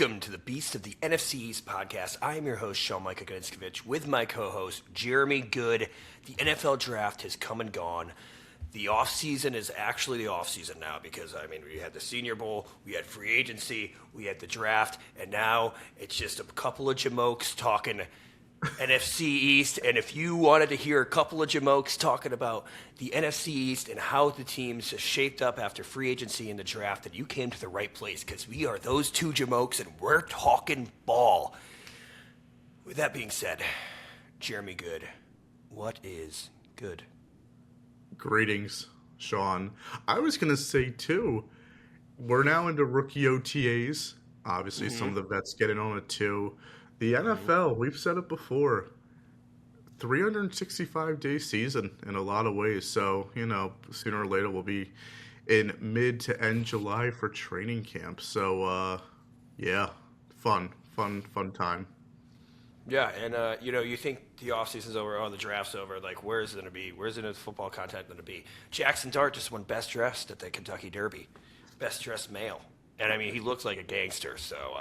Welcome to the Beast of the NFC East podcast. I am your host, Sean Gnitzcavich, with my co-host, Jeremy Goode. The NFL draft has come and gone. The offseason is actually the offseason now because, we had the Senior Bowl, we had free agency, we had the draft, and now it's just a couple of jamokes talking NFC East. And if you wanted to hear a couple of jamokes talking about the NFC East and how the teams shaped up after free agency and the draft, then you came to the right place because we are those two jamokes and we're talking ball. With that being said, Jeremy Goode, what is good? Greetings, Sean. I was going to say, too, we're now into rookie OTAs. Obviously, some of the vets getting on it, too. The NFL, we've said it before, 365-day season in a lot of ways. So, sooner or later we'll be in mid to end July for training camp. So, fun time. Yeah, and, you think the offseason's over, the draft's over. Like, where is it going to be? Where's the football content going to be? Jackson Dart just won Best Dressed at the Kentucky Derby. Best Dressed Male. And, he looks like a gangster, so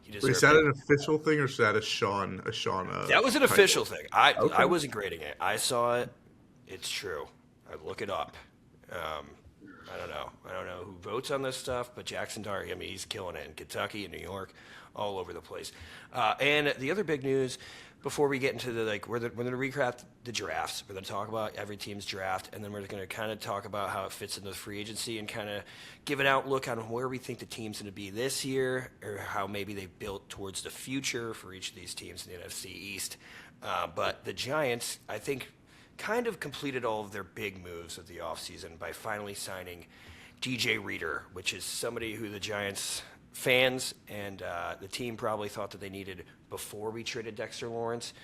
he deserves it. Is that an official thing, or is that a Sean that was an official thing. I Okay. wasn't grading it. I saw it. It's true. I'd look it up. I don't know. I don't know who votes on this stuff, but Jackson Dart, he's killing it in Kentucky and New York, all over the place. And the other big news, before we get into we're going to recap the drafts. We're going to talk about every team's draft, and then we're going to kind of talk about how it fits into the free agency and kind of give an outlook on where we think the team's going to be this year, or how maybe they built towards the future for each of these teams in the NFC East. But the Giants, I think, kind of completed all of their big moves of the offseason by finally signing DJ Reader, which is somebody who the Giants fans and the team probably thought that they needed before we traded Dexter Lawrence.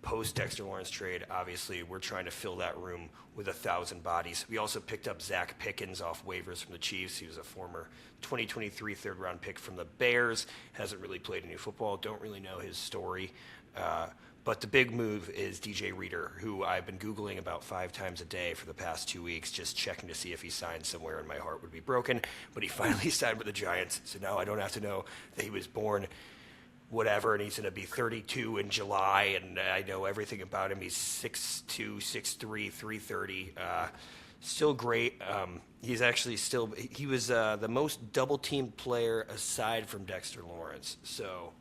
Post Dexter Lawrence trade, obviously, we're trying to fill that room with 1,000 bodies. We also picked up Zach Pickens off waivers from the Chiefs. He was a former 2023 third-round pick from the Bears. Hasn't really played any football. Don't really know his story. But the big move is DJ Reader, who I've been Googling about 5 times a day for the past 2 weeks, just checking to see if he signed somewhere, and my heart would be broken. But he finally signed with the Giants, so now I don't have to know that he was born whatever, and he's going to be 32 in July, and I know everything about him. He's 6'2", 6'3", 330. Still great. He's actually he was the most double-teamed player aside from Dexter Lawrence. So,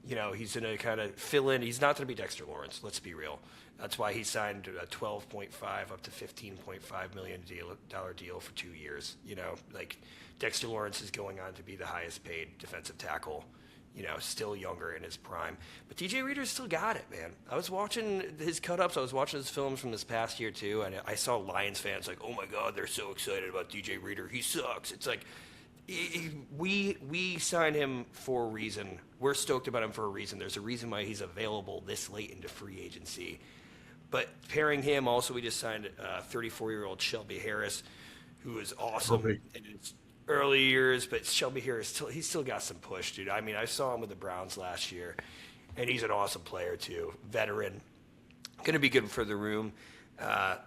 he's going to kind of fill in. He's not going to be Dexter Lawrence, let's be real. That's why he signed a $12.5 up to $15.5 million deal for 2 years. Dexter Lawrence is going on to be the highest paid defensive tackle, still younger in his prime. But DJ Reader's still got it, man. I was watching his cut-ups. I was watching his films from this past year, too, and I saw Lions fans like, oh, my God, they're so excited about DJ Reader. He sucks. It's like, we signed him for a reason. We're stoked about him for a reason. There's a reason why he's available this late into free agency. But pairing him, also, we just signed 34-year-old Shelby Harris, who is awesome in his early years. But Shelby Harris, he's still got some push, dude. I saw him with the Browns last year, and he's an awesome player, too. Veteran. Going to be good for the room.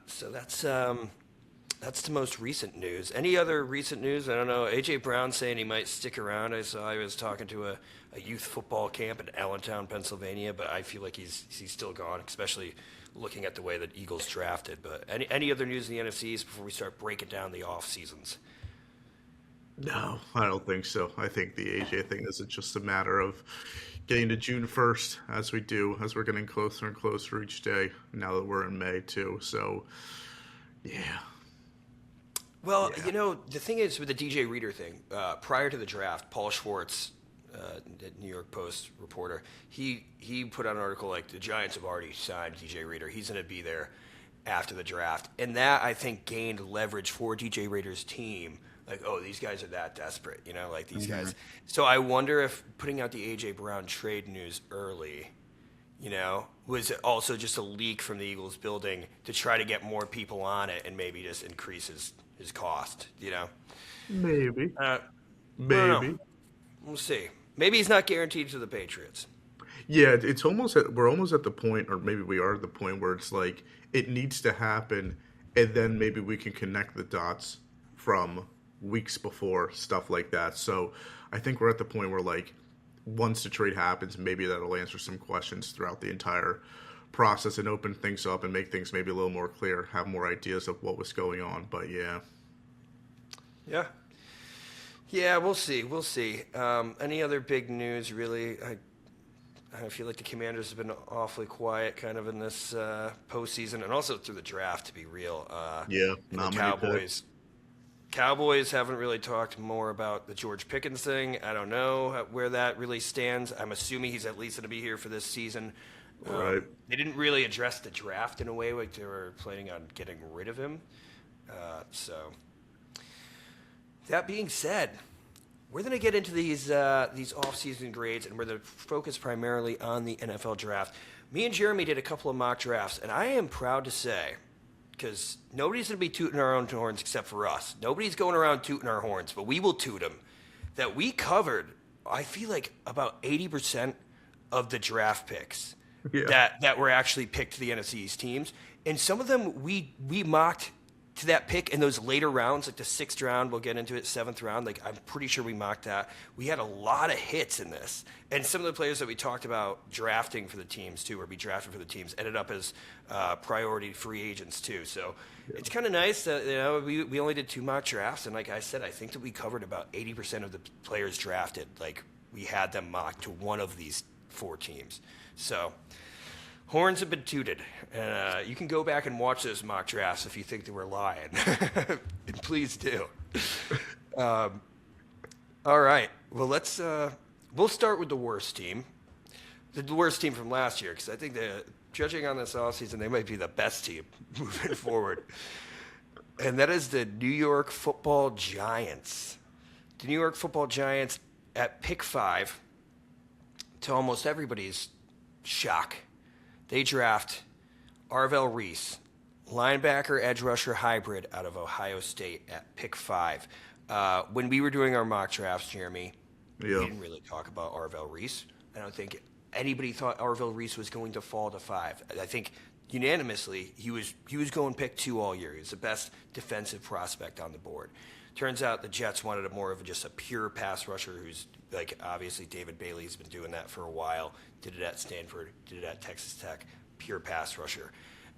So that's the most recent news. Any other recent news? I don't know. A.J. Brown saying he might stick around. I saw he was talking to a youth football camp in Allentown, Pennsylvania, but I feel like he's still gone, especially looking at the way that Eagles drafted. But any other news in the NFC East before we start breaking down the off seasons? No, I don't think so. I think the AJ thing is just a matter of getting to June 1st as we're getting closer and closer each day now that we're in May, too. So, yeah. Well, the thing is with the DJ Reader thing, prior to the draft, Paul Schwartz, the New York Post reporter, he put out an article like the Giants have already signed DJ Reader. He's going to be there after the draft. And that, I think, gained leverage for DJ Reader's team. Like, oh, these guys are that desperate, these guys. So I wonder if putting out the A.J. Brown trade news early, was also just a leak from the Eagles building to try to get more people on it and maybe just increase his cost, Maybe. Maybe. We'll see. Maybe he's not guaranteed to the Patriots. Yeah, we're almost at the point, or maybe we are at the point where it's like it needs to happen, and then maybe we can connect the dots from weeks before, stuff like that. So I think we're at the point where, like, once the trade happens, maybe that'll answer some questions throughout the entire process and open things up and make things maybe a little more clear, have more ideas of what was going on. But yeah. Yeah, we'll see. We'll see. Any other big news, really? I feel like the Commanders have been awfully quiet kind of in this postseason and also through the draft, to be real. Yeah, And not the many Cowboys. Cowboys haven't really talked more about the George Pickens thing. I don't know where that really stands. I'm assuming he's at least going to be here for this season. Right. They didn't really address the draft in a way like they were planning on getting rid of him. So that being said, we're going to get into these off-season grades, and we're going to focus primarily on the NFL draft. Me and Jeremy did a couple of mock drafts, and I am proud to say, because nobody's going to be tooting our own horns except for us. Nobody's going around tooting our horns, but we will toot them, that we covered, I feel like, about 80% of the draft picks that were actually picked to the NFC East teams. And some of them we mocked to that pick in those later rounds, like the 6th round, we'll get into it, 7th round. Like, I'm pretty sure we mocked that. We had a lot of hits in this. And some of the players that we talked about drafting for the teams, too, or be drafted for the teams, ended up as priority free agents, too. So it's kind of nice that, we only did 2 mock drafts. And like I said, I think that we covered about 80% of the players drafted. Like, we had them mocked to one of these 4 teams. So horns have been tooted. And you can go back and watch those mock drafts if you think they were lying. And please do. All right. Well, we'll start with the worst team. The worst team from last year, because I think judging on this offseason, they might be the best team moving forward. And that is the New York Football Giants. The New York Football Giants at pick 5, to almost everybody's shock, they draft Arvell Reese, linebacker, edge rusher hybrid out of Ohio State at pick 5. When we were doing our mock drafts, Jeremy, we didn't really talk about Arvell Reese. I don't think anybody thought Arvell Reese was going to fall to 5. I think unanimously he was going pick 2 all year. He was the best defensive prospect on the board. Turns out the Jets wanted more of just a pure pass rusher who's, like, obviously David Bailey's been doing that for a while. Did it at Stanford, did it at Texas Tech, pure pass rusher.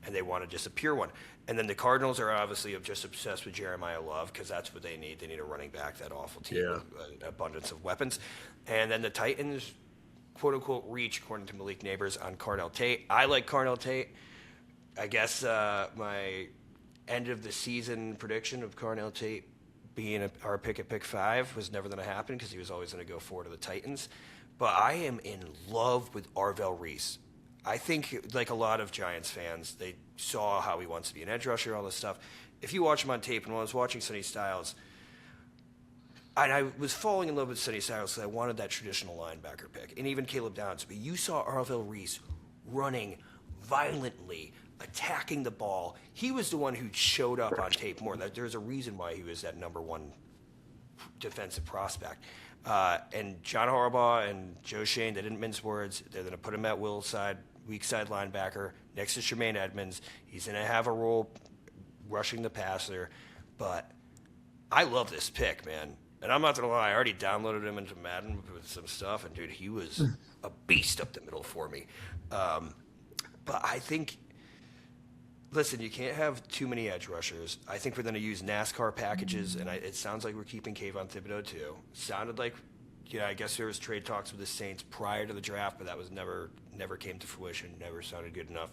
And they wanted just a pure one. And then the Cardinals are obviously just obsessed with Jeremiah Love because that's what they need. They need a running back, that awful team with an abundance of weapons. And then the Titans, quote-unquote, reach, according to Malik Neighbors, on Carnell Tate. I like Carnell Tate. I guess my end-of-the-season prediction of Carnell Tate being our pick at pick 5 was never going to happen because he was always going to go forward to the Titans. But I am in love with Arvell Reese. I think, like a lot of Giants fans, they saw how he wants to be an edge rusher, all this stuff. If you watch him on tape, and when I was watching Sonny Styles, and I was falling in love with Sonny Styles because I wanted that traditional linebacker pick, and even Caleb Downs. But you saw Arvell Reese running violently, attacking the ball. He was the one who showed up on tape more. There's a reason why he was that number 1 defensive prospect. And John Harbaugh and Joe Shane, they didn't mince words. They're going to put him at Will's side, weak side linebacker, next to Tremaine Edmonds. He's going to have a role rushing the passer. But I love this pick, man. And I'm not going to lie, I already downloaded him into Madden with some stuff. And, dude, he was a beast up the middle for me. But I think, listen, you can't have too many edge rushers. I think we're going to use NASCAR packages, and it sounds like we're keeping Kayvon Thibodeau too. Sounded like, I guess there was trade talks with the Saints prior to the draft, but that was never came to fruition, never sounded good enough.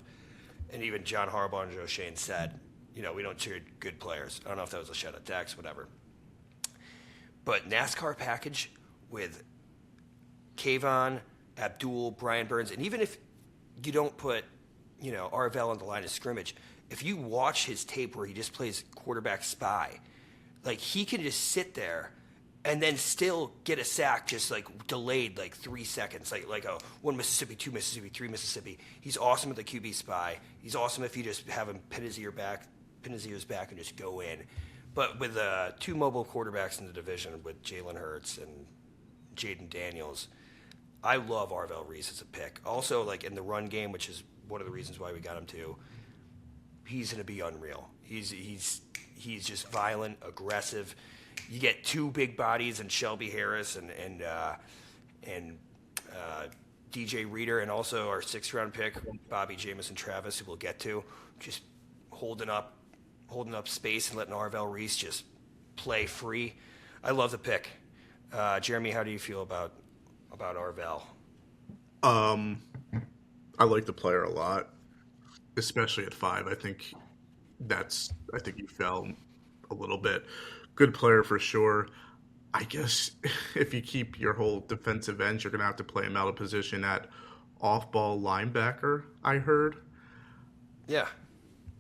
And even John Harbaugh and Joe Shane said, we don't trade good players. I don't know if that was a shot at Dax, whatever. But NASCAR package with Kayvon, Abdul, Brian Burns, and even if you don't put Arvell on the line of scrimmage, if you watch his tape where he just plays quarterback spy, like, he can just sit there and then still get a sack just, like, delayed, like, 3 seconds, like a 1 Mississippi, 2 Mississippi, 3 Mississippi. He's awesome at the QB spy. He's awesome if you just have him pin his ears back and just go in. But with 2 mobile quarterbacks in the division with Jalen Hurts and Jaden Daniels, I love Arvell Reese as a pick. Also, like, in the run game, which is one of the reasons why we got him too, he's going to be unreal. He's just violent, aggressive. You get 2 big bodies in Shelby Harris and DJ Reader, and also our 6th-round pick, Bobby Jamison Travis, who we'll get to, just holding up space and letting Arvell Reese just play free. I love the pick. Jeremy, how do you feel about Arvell? I like the player a lot, especially at 5. I think you fell a little bit. Good player for sure. I guess if you keep your whole defensive end, you're going to have to play him out of position at off-ball linebacker, I heard. Yeah.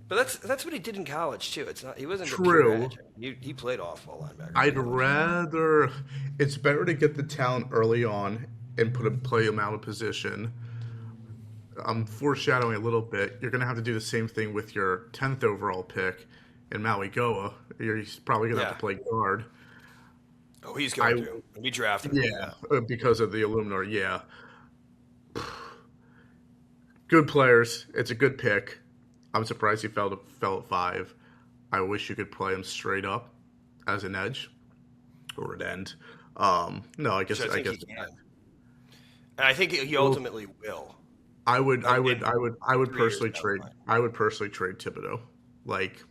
But that's what he did in college too. He wasn't a pure True. edge. He played off-ball linebacker. I'd rather it's better to get the talent early on and play him out of position. I'm foreshadowing a little bit. You're going to have to do the same thing with your 10th overall pick in Maui Goa. He's probably going to have to play guard. Oh, he's going to. We drafted him. Yeah, because of the Illuminor, yeah. Good players. It's a good pick. I'm surprised he fell at 5. I wish you could play him straight up as an edge or an end. No, I guess he can. And I think he ultimately will. I would personally trade. I would personally trade Thibodeau. Like,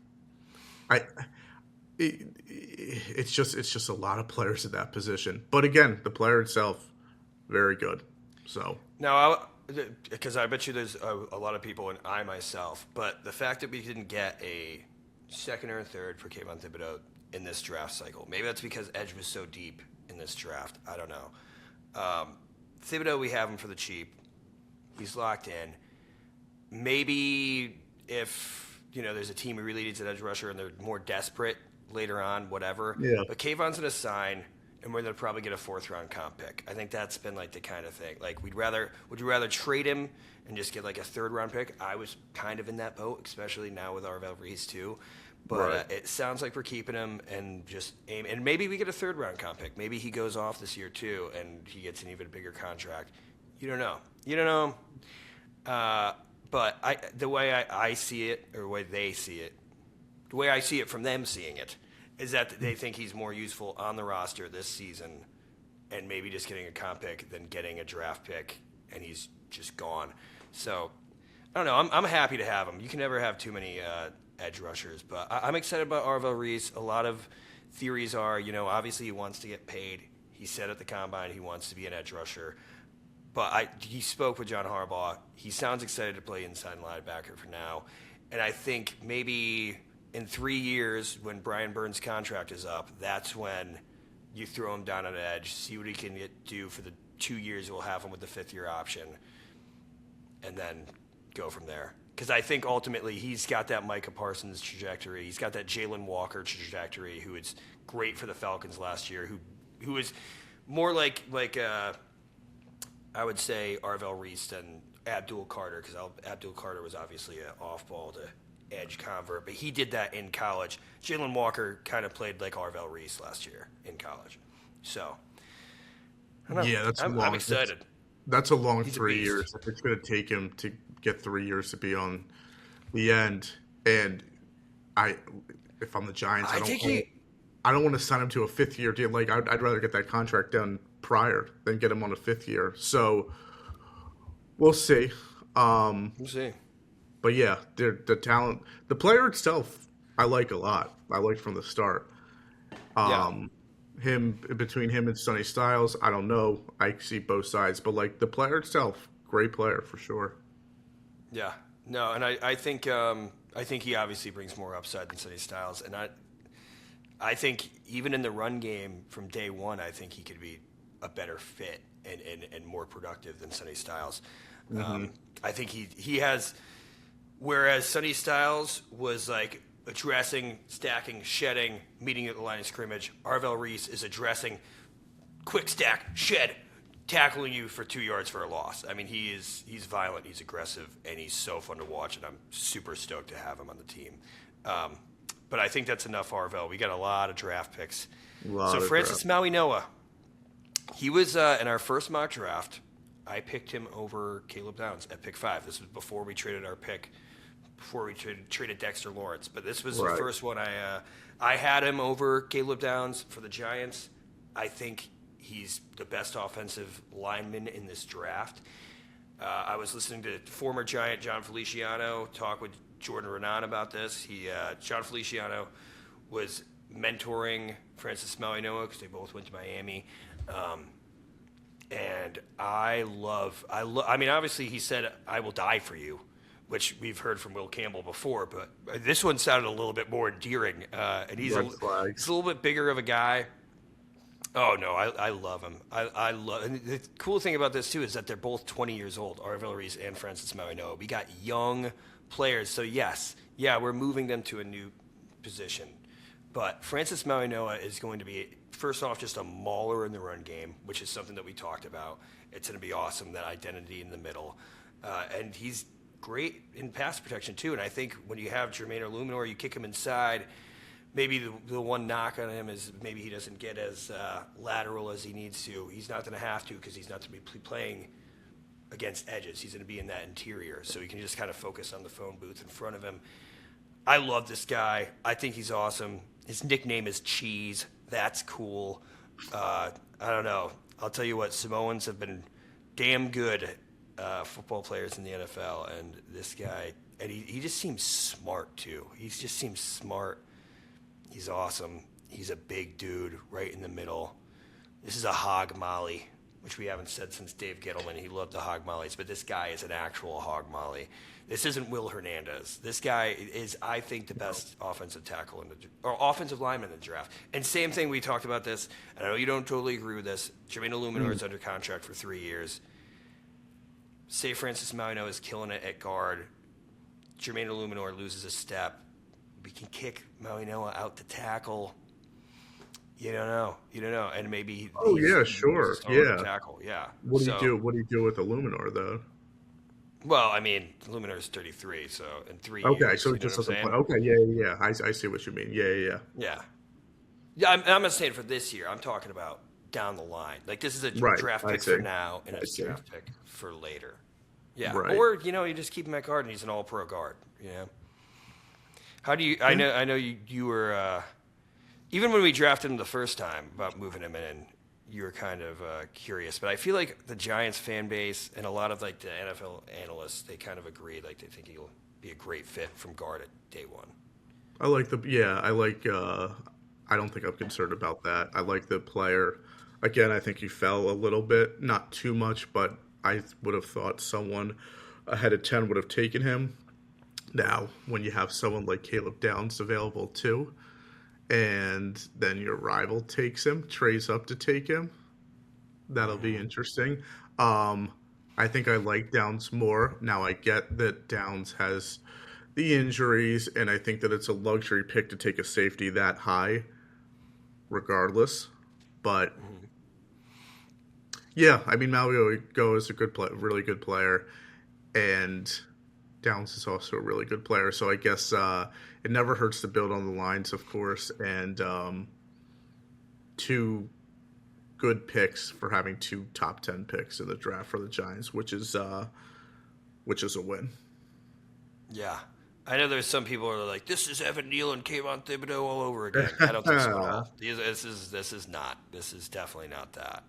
it's just a lot of players at that position. But again, the player itself, very good. So now, because I bet you there's a lot of people, and I myself, but the fact that we didn't get a 2nd or 3rd for Kayvon Thibodeau in this draft cycle, maybe that's because edge was so deep in this draft. I don't know. Thibodeau, we have him for the cheap. He's locked in. Maybe if there's a team who really needs an edge rusher and they're more desperate later on, whatever. Yeah. But Kayvon's going to sign, and we're going to probably get a 4th-round comp pick. I think that's been like the kind of thing. Like, would you rather trade him and just get like a 3rd-round pick? I was kind of in that boat, especially now with Arvell Reese too. But it sounds like we're keeping him and just aim. And maybe we get a 3rd-round comp pick. Maybe he goes off this year too, and he gets an even bigger contract. You don't know. But the way I see it, or the way they see it, the way I see it from them seeing it, is that they think he's more useful on the roster this season and maybe just getting a comp pick than getting a draft pick, and he's just gone. So, I don't know. I'm happy to have him. You can never have too many edge rushers, but I'm excited about Arvell Reese. A lot of theories are, obviously he wants to get paid. He said at the Combine he wants to be an edge rusher. But he spoke with John Harbaugh. He sounds excited to play inside linebacker for now. And I think maybe in 3 years, when Brian Burns' contract is up, that's when you throw him down on an edge, see what he can do for the 2 years we'll have him with the 5th-year option, and then go from there. Because I think ultimately he's got that Micah Parsons trajectory. He's got that Jalen Walker trajectory, who is great for the Falcons last year, who is more like I would say Arvell Reese than Abdul Carter, because Abdul Carter was obviously an off-ball to edge convert, but he did that in college. Jalen Walker kind of played like Arvell Reese last year in college. So, yeah, I'm excited. That's a long 3 years. It's going to take him to get 3 years to be on the end. And if I'm the Giants, I don't want to sign him to a 5th-year deal. Like, I'd rather get that contract done prior than get him on a 5th year. So we'll see. We'll see. But yeah, the talent, the player itself, I like a lot. I liked from the start. Between him and Sonny Styles, I don't know. I see both sides, but like the player itself, great player for sure. Yeah, no, and I think he obviously brings more upside than Sonny Styles, and I think even in the run game from day one, I think he could be a better fit and more productive than Sonny Styles. Mm-hmm. I think he has, whereas Sonny Styles was like addressing, stacking, shedding, meeting at the line of scrimmage, Arvell Reese is addressing, quick stack, shed, tackling you for 2 yards for a loss. I mean, he's violent, he's aggressive, and he's so fun to watch, and I'm super stoked to have him on the team. But I think that's enough Arvell. We got a lot of draft picks. So Francis Maui Noah, he was in our first mock draft. I picked him over Caleb Downs at pick 5. This was before we traded our pick, before we traded Dexter Lawrence. But this was the first one I had him over Caleb Downs for the Giants. I think he's the best offensive lineman in this draft. I was listening to former Giant John Feliciano talk with Jordan Renan about this. John Feliciano was mentoring Francis Mauigoa because they both went to Miami. And I mean, obviously he said, "I will die for you," which we've heard from Will Campbell before, but this one sounded a little bit more endearing. And he's a little bit bigger of a guy. Oh no, I love him. I love. And the cool thing about this too is that they're both 20 years old, Arvell Reese and Francis Mauigoa. We got young players, so yes, we're moving them to a new position. But Francis Mauigoa is going to be, first off, just a mauler in the run game, which is something that we talked about. It's going to be awesome, that identity in the middle. And he's great in pass protection, too. And I think when you have Jermaine Illuminor, you kick him inside. Maybe the one knock on him is maybe he doesn't get as lateral as he needs to. He's not going to have to because he's not going to be playing against edges. He's going to be in that interior. So he can just kind of focus on the phone booth in front of him. I love this guy. I think he's awesome. His nickname is Cheese. That's cool. I don't know. I'll tell you what, Samoans have been damn good football players in the NFL, and this guy, and he just seems smart too. He just seems smart. He's awesome. He's a big dude right in the middle. This is a hog molly, which we haven't said since Dave Gettleman. He loved the hog mollies, but this guy is an actual hog molly. This isn't Will Hernandez. This guy is, I think, the best offensive tackle or offensive lineman in the draft. And same thing, we talked about this, and I know you don't totally agree with this. Jermaine Illuminor is under contract for 3 years. Say Francis Mauigoa is killing it at guard. Jermaine Illuminor loses a step. We can kick Mauigoa out to tackle. You don't know. And maybe sure. Tackle. Yeah. What do you do with Illuminor though? Well, I mean, Illuminor is 33, so in 3 years. Okay, so it just doesn't play. Okay, yeah. I see what you mean. Yeah. I'm not saying for this year. I'm talking about down the line. Like, this is a draft pick for now and a draft pick for later. Yeah. Right. Or, you just keep him at guard and he's an all-pro guard, How do you – I know you were even when we drafted him the first time about moving him in, you were kind of curious. But I feel like the Giants fan base and a lot of, like, the NFL analysts, they kind of agree. Like, they think he'll be a great fit from guard at day one. I don't think I'm concerned about that. I like the player. Again, I think he fell a little bit. Not too much, but I would have thought someone ahead of 10 would have taken him. Now, when you have someone like Caleb Downs available too, and then your rival takes him, trades up to take him, that'll be interesting. I think I like Downs more. Now, I get that Downs has the injuries, and I think that it's a luxury pick to take a safety that high, regardless. But, yeah, I mean, Mauigoa is a really good player, and Downs is also a really good player. So I guess it never hurts to build on the lines, of course, and two good picks for having 2 top 10 picks in the draft for the Giants, which is a win. Yeah. I know there's some people who are like, this is Evan Neal and Kayvon Thibodeau all over again. I don't think so at all. This is definitely not that.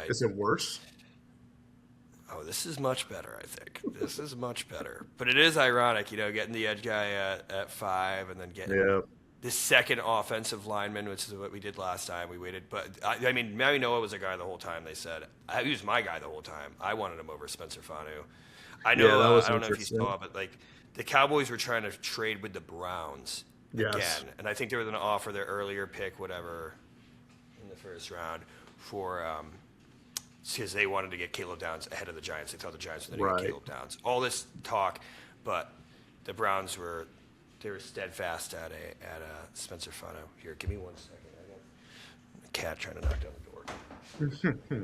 Is it worse? Oh, this is much better, I think. This is much better. But it is ironic, getting the edge guy at 5 and then getting the second offensive lineman, which is what we did last time. We waited. But, I mean, Mauigoa was a guy the whole time, they said. He was my guy the whole time. I wanted him over Spencer Fanu. I know. I don't know if you saw, but, like, the Cowboys were trying to trade with the Browns again. And I think they were going to offer their earlier pick, whatever, in the first round for because they wanted to get Caleb Downs ahead of the Giants. They thought the Giants were going to get Caleb Downs. All this talk, but the Browns were steadfast at Spencer Fanu. Here, give me 1 second. I got a cat trying to knock down the door. Are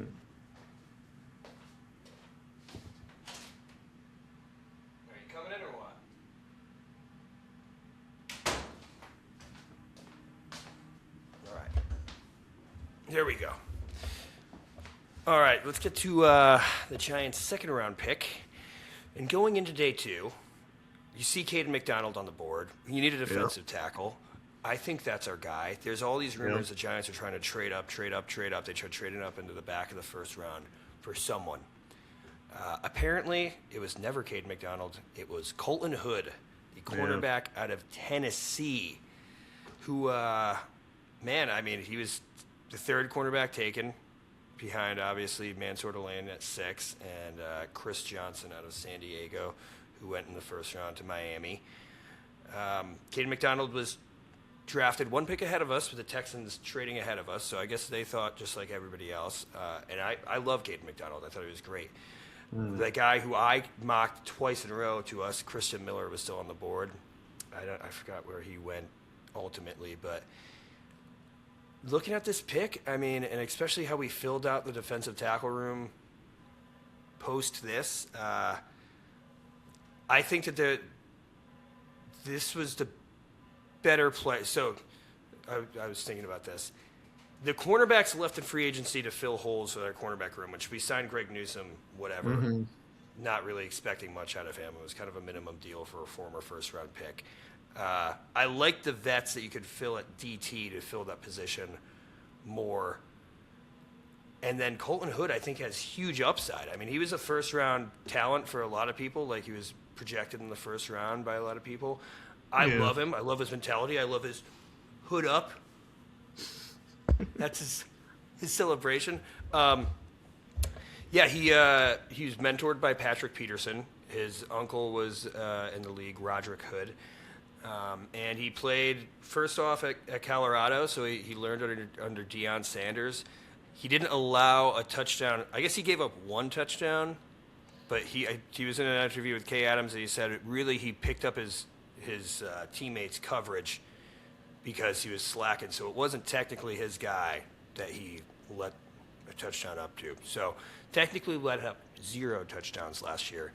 you coming in or what? All right. Here we go. All right, let's get to the Giants' second-round pick. And going into day 2, you see Caden McDonald on the board. You need a defensive tackle. I think that's our guy. There's all these rumors the Giants are trying to trade up. They tried trading up into the back of the first round for someone. Apparently, it was never Cade McDonald. It was Colton Hood, the cornerback out of Tennessee, who, he was the third cornerback taken behind, obviously, Mansour Delane at 6 and Chris Johnson out of San Diego, who went in the first round to Miami. Cade McDonald was drafted one pick ahead of us, with the Texans trading ahead of us, so I guess they thought just like everybody else. And I love Cade McDonald. I thought he was great. The guy who I mocked twice in a row to us, Christian Miller, was still on the board. I forgot where he went ultimately, but looking at this pick, and especially how we filled out the defensive tackle room post this, I think that this was the better play. So I was thinking about this. The cornerbacks left in free agency to fill holes with our cornerback room, which we signed Greg Newsome, whatever, not really expecting much out of him. It was kind of a minimum deal for a former first-round pick. I like the vets that you could fill at DT to fill that position more. And then Colton Hood, I think, has huge upside. He was a first-round talent for a lot of people. Like, he was projected in the first round by a lot of people. I love him. I love his mentality. I love his hood up. That's his celebration. He was mentored by Patrick Peterson. His uncle was in the league, Roderick Hood. And he played first off at Colorado, so he learned under Deion Sanders. He didn't allow a touchdown. I guess he gave up one touchdown, but he was in an interview with Kay Adams, and he said he picked up his teammates' coverage because he was slacking. So it wasn't technically his guy that he let a touchdown up to. So technically let up 0 touchdowns last year.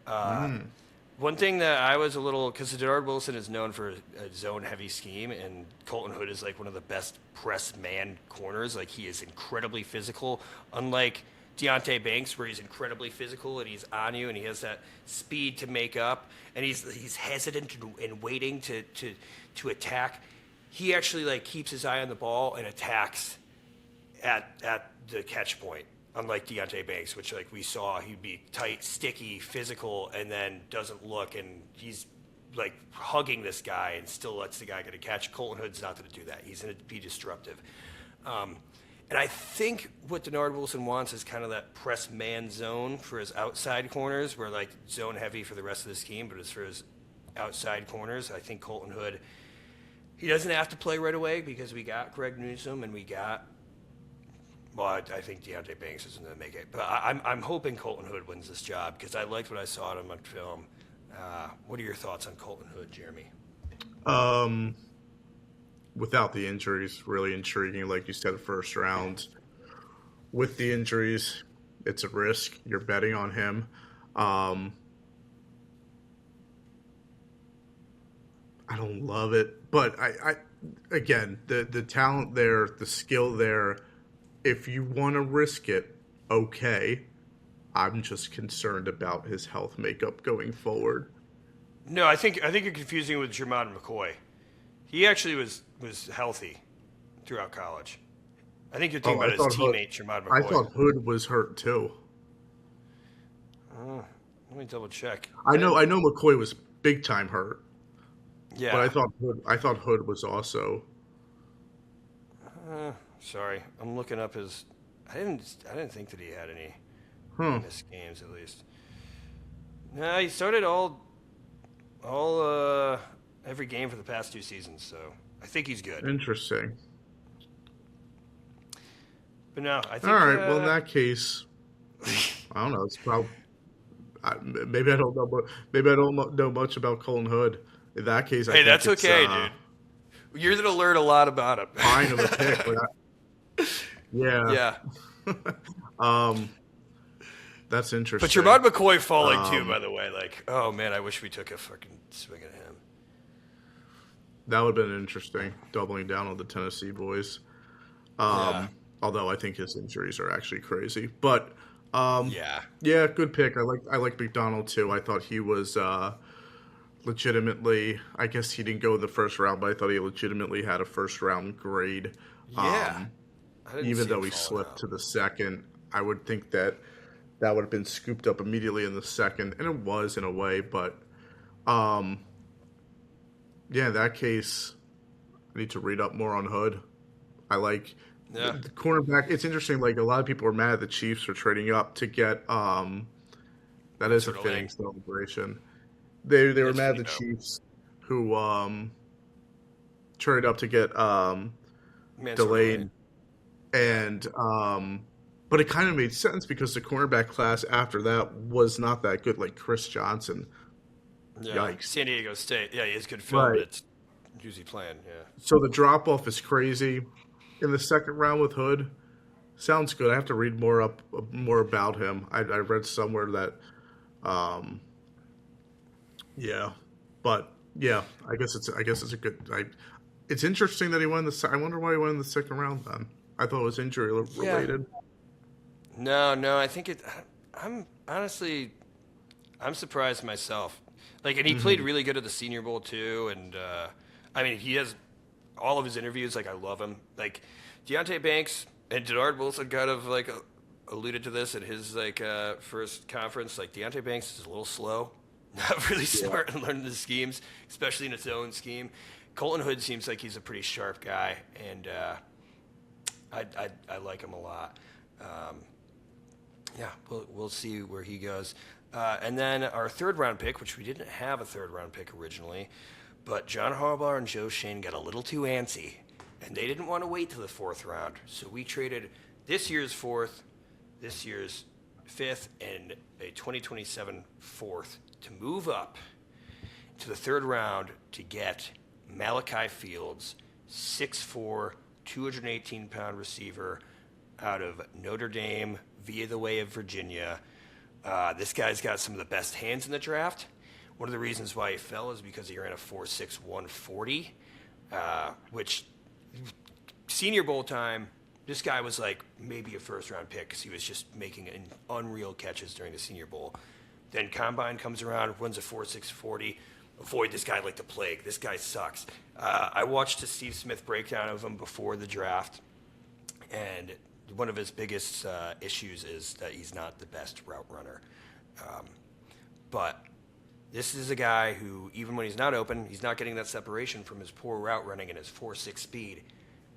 One thing that I was a little, because Denard Wilson is known for a zone-heavy scheme, and Colton Hood is like one of the best press man corners. Like, he is incredibly physical, unlike Deontay Banks, where he's incredibly physical and he's on you and he has that speed to make up, and he's hesitant and waiting to attack. He actually keeps his eye on the ball and attacks at the catch point. Unlike Deontay Banks, which we saw, he'd be tight, sticky, physical, and then doesn't look, and he's hugging this guy and still lets the guy get a catch. Colton Hood's not going to do that. He's going to be disruptive. And I think what Denard Wilson wants is kind of that press man zone for his outside corners, where zone heavy for the rest of the scheme, but it's for his outside corners. I think Colton Hood, he doesn't have to play right away because we got Greg Newsome and we got. Well, I think Deontay Banks isn't going to make it. But I'm hoping Colton Hood wins this job because I liked what I saw of him on film. What are your thoughts on Colton Hood, Jeremy? Without the injuries, really intriguing. Like you said, first round. With the injuries, it's a risk. You're betting on him. I don't love it. But I again, the talent there, the skill there, if you want to risk it, okay. I'm just concerned about his health makeup going forward. No, I think you're confusing it with Jermod McCoy. He actually was healthy throughout college. I think you're thinking about his teammate, Jermod McCoy. I thought Hood was hurt too. Let me double check. I know McCoy was big time hurt. Yeah, but I thought Hood was also. Sorry, I'm looking up his. I didn't think that he had any missed games at least. No, he started every game for the past 2 seasons, so I think he's good. Interesting. But no, I think. All right. Well, in that case, I don't know. It's probably maybe I don't know. Maybe I don't know much about Colton Hood. In that case, hey, that's okay, dude. You're gonna learn a lot about him. Fine of a pick. Yeah. That's interesting. But Jermod McCoy falling too, by the way. Oh man, I wish we took a fucking swing at him. That would have been interesting, doubling down on the Tennessee boys. Although I think his injuries are actually crazy. But yeah, good pick. I like McDonald too. I thought he was legitimately, I guess he didn't go in the first round, but I thought he legitimately had a first round grade. Yeah, I didn't Even see him though he falling slipped out. to the second, I would think that that would have been scooped up immediately in the second, and it was in a way. But um, yeah, in that case, I need to read up more on Hood. I like Yeah, the cornerback. It's interesting. Like a lot of people are mad at the Chiefs for trading up to get. That that's is a sort of lame. fitting celebration. They were That's mad at pretty the dope. Chiefs who traded up to get Man, sort of lame. Delane, Yeah, and but it kind of made sense because the cornerback class after that was not that good. Like Chris Johnson, yeah. yikes! San Diego State. Yeah, he has good film, but Right. it's usually playing. Yeah. So the drop off is crazy in the second round with Hood. Sounds good. I have to read more about him. I read somewhere that, um, yeah, but yeah, I guess it's a good. It's interesting that he won the. I wonder why he won in the second round. Then I thought it was injury Yeah. related. No, no. I think it. I'm honestly, I'm surprised myself. Like, and he played Hmm. really good at the Senior Bowl too. And I mean, he has all of his interviews. Like, I love him. Like, Deontay Banks and Denard Wilson kind of like alluded to this at his like first conference. Like, Deontay Banks is a little slow, not really Yeah. smart in learning the schemes, especially in its own scheme. Colton Hood seems like he's a pretty sharp guy, and I like him a lot. Um, yeah, we'll see where he goes. And then our third round pick, which we didn't have a third round pick originally, but John Harbaugh and Joe Shane got a little too antsy, and they didn't want to wait till the fourth round. So we traded this year's fourth, this year's fifth, and a 2027 fourth to move up to the third round to get Malachi Fields, 6'4", 218-pound receiver out of Notre Dame via the way of Virginia. This guy's got some of the best hands in the draft. One of the reasons why he fell is because he ran a 4.6 140, which Senior Bowl time, this guy was like maybe a first round pick because he was just making unreal catches during the Senior Bowl. Then Combine comes around, runs a 4.6 40. Avoid this guy like the plague. This guy sucks. I watched a Steve Smith breakdown of him before the draft, and one of his biggest issues is that he's not the best route runner. Um, but this is a guy who, even when he's not open, he's not getting that separation from his poor route running and his 4.6 speed.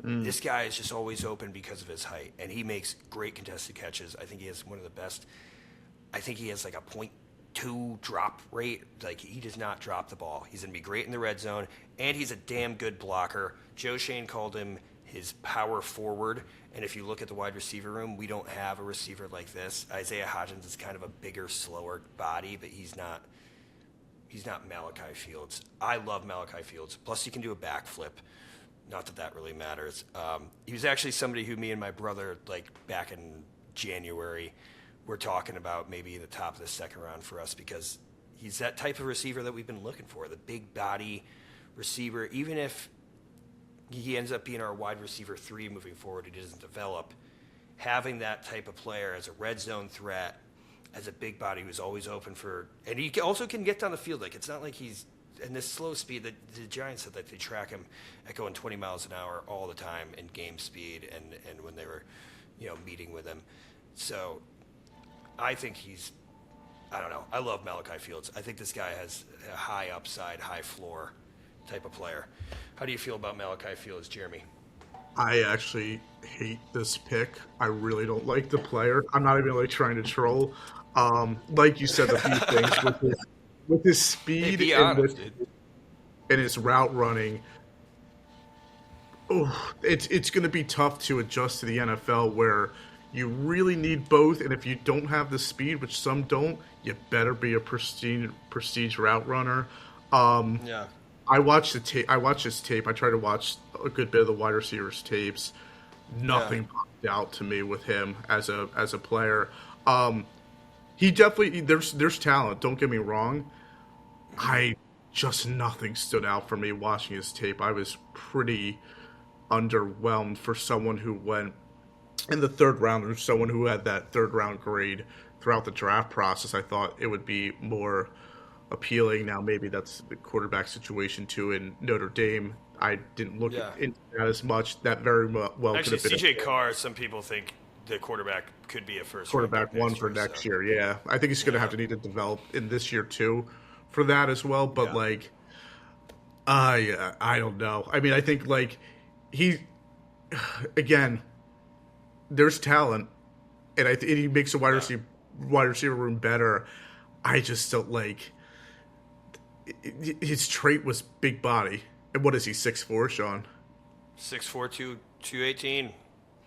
Mm. This guy is just always open because of his height, and he makes great contested catches. I think he has one of the best. I think he has like a .2 drop rate. Like, he does not drop the ball. He's going to be great in the red zone, and he's a damn good blocker. Joe Shane called him his power forward, and if you look at the wide receiver room, we don't have a receiver like this. Isaiah Hodgins is kind of a bigger, slower body, but he's not Malachi Fields. I love Malachi Fields. Plus, he can do a backflip. Not that that really matters. He was actually somebody who me and my brother, like back in January, were talking about maybe the top of the second round for us because he's that type of receiver that we've been looking for, the big body receiver. Even if he ends up being our wide receiver 3 moving forward, he doesn't develop. Having that type of player as a red zone threat, as a big body who's always open for, and he also can get down the field. Like, it's not like he's, and this slow speed, the Giants said that they track him at going 20 miles an hour all the time in game speed and when they were, meeting with him. So I think I don't know. I love Malachi Fields. I think this guy has a high upside, high floor type of player. How do you feel about Malachi Fields, Jeremy? I actually hate this pick. I really don't like the player. I'm not even like trying to troll. Like you said, a few things with his Hey, speed be and honest, dude. his route running. Oh, it's going to be tough to adjust to the NFL where you really need both, and if you don't have the speed, which some don't, you better be a prestige route runner. Um, Yeah. I watched the tape. I watched his tape. I tried to watch a good bit of the wide receivers tapes. Yeah. Nothing popped out to me with him as a player. Um, he definitely there's talent. Don't get me wrong. I just nothing stood out for me watching his tape. I was pretty underwhelmed for someone who went in the third round or someone who had that third round grade throughout the draft process. I thought it would be more appealing. Now maybe that's the quarterback situation too in Notre Dame. I didn't look Yeah. into that as much. That very well could Actually, have been CJ Carr, some people think the quarterback could be a first round quarterback pick one next for year. next So, year. Yeah, I think he's going to have yeah. to need to develop in this year too for that as well. But Yeah. like, yeah, I don't know. I mean, I think like he again, there's talent, and and he makes the Yeah. wide receiver room better. I just don't like his trait was big body. And what is he, 6'4", Sean? 6'4", 218.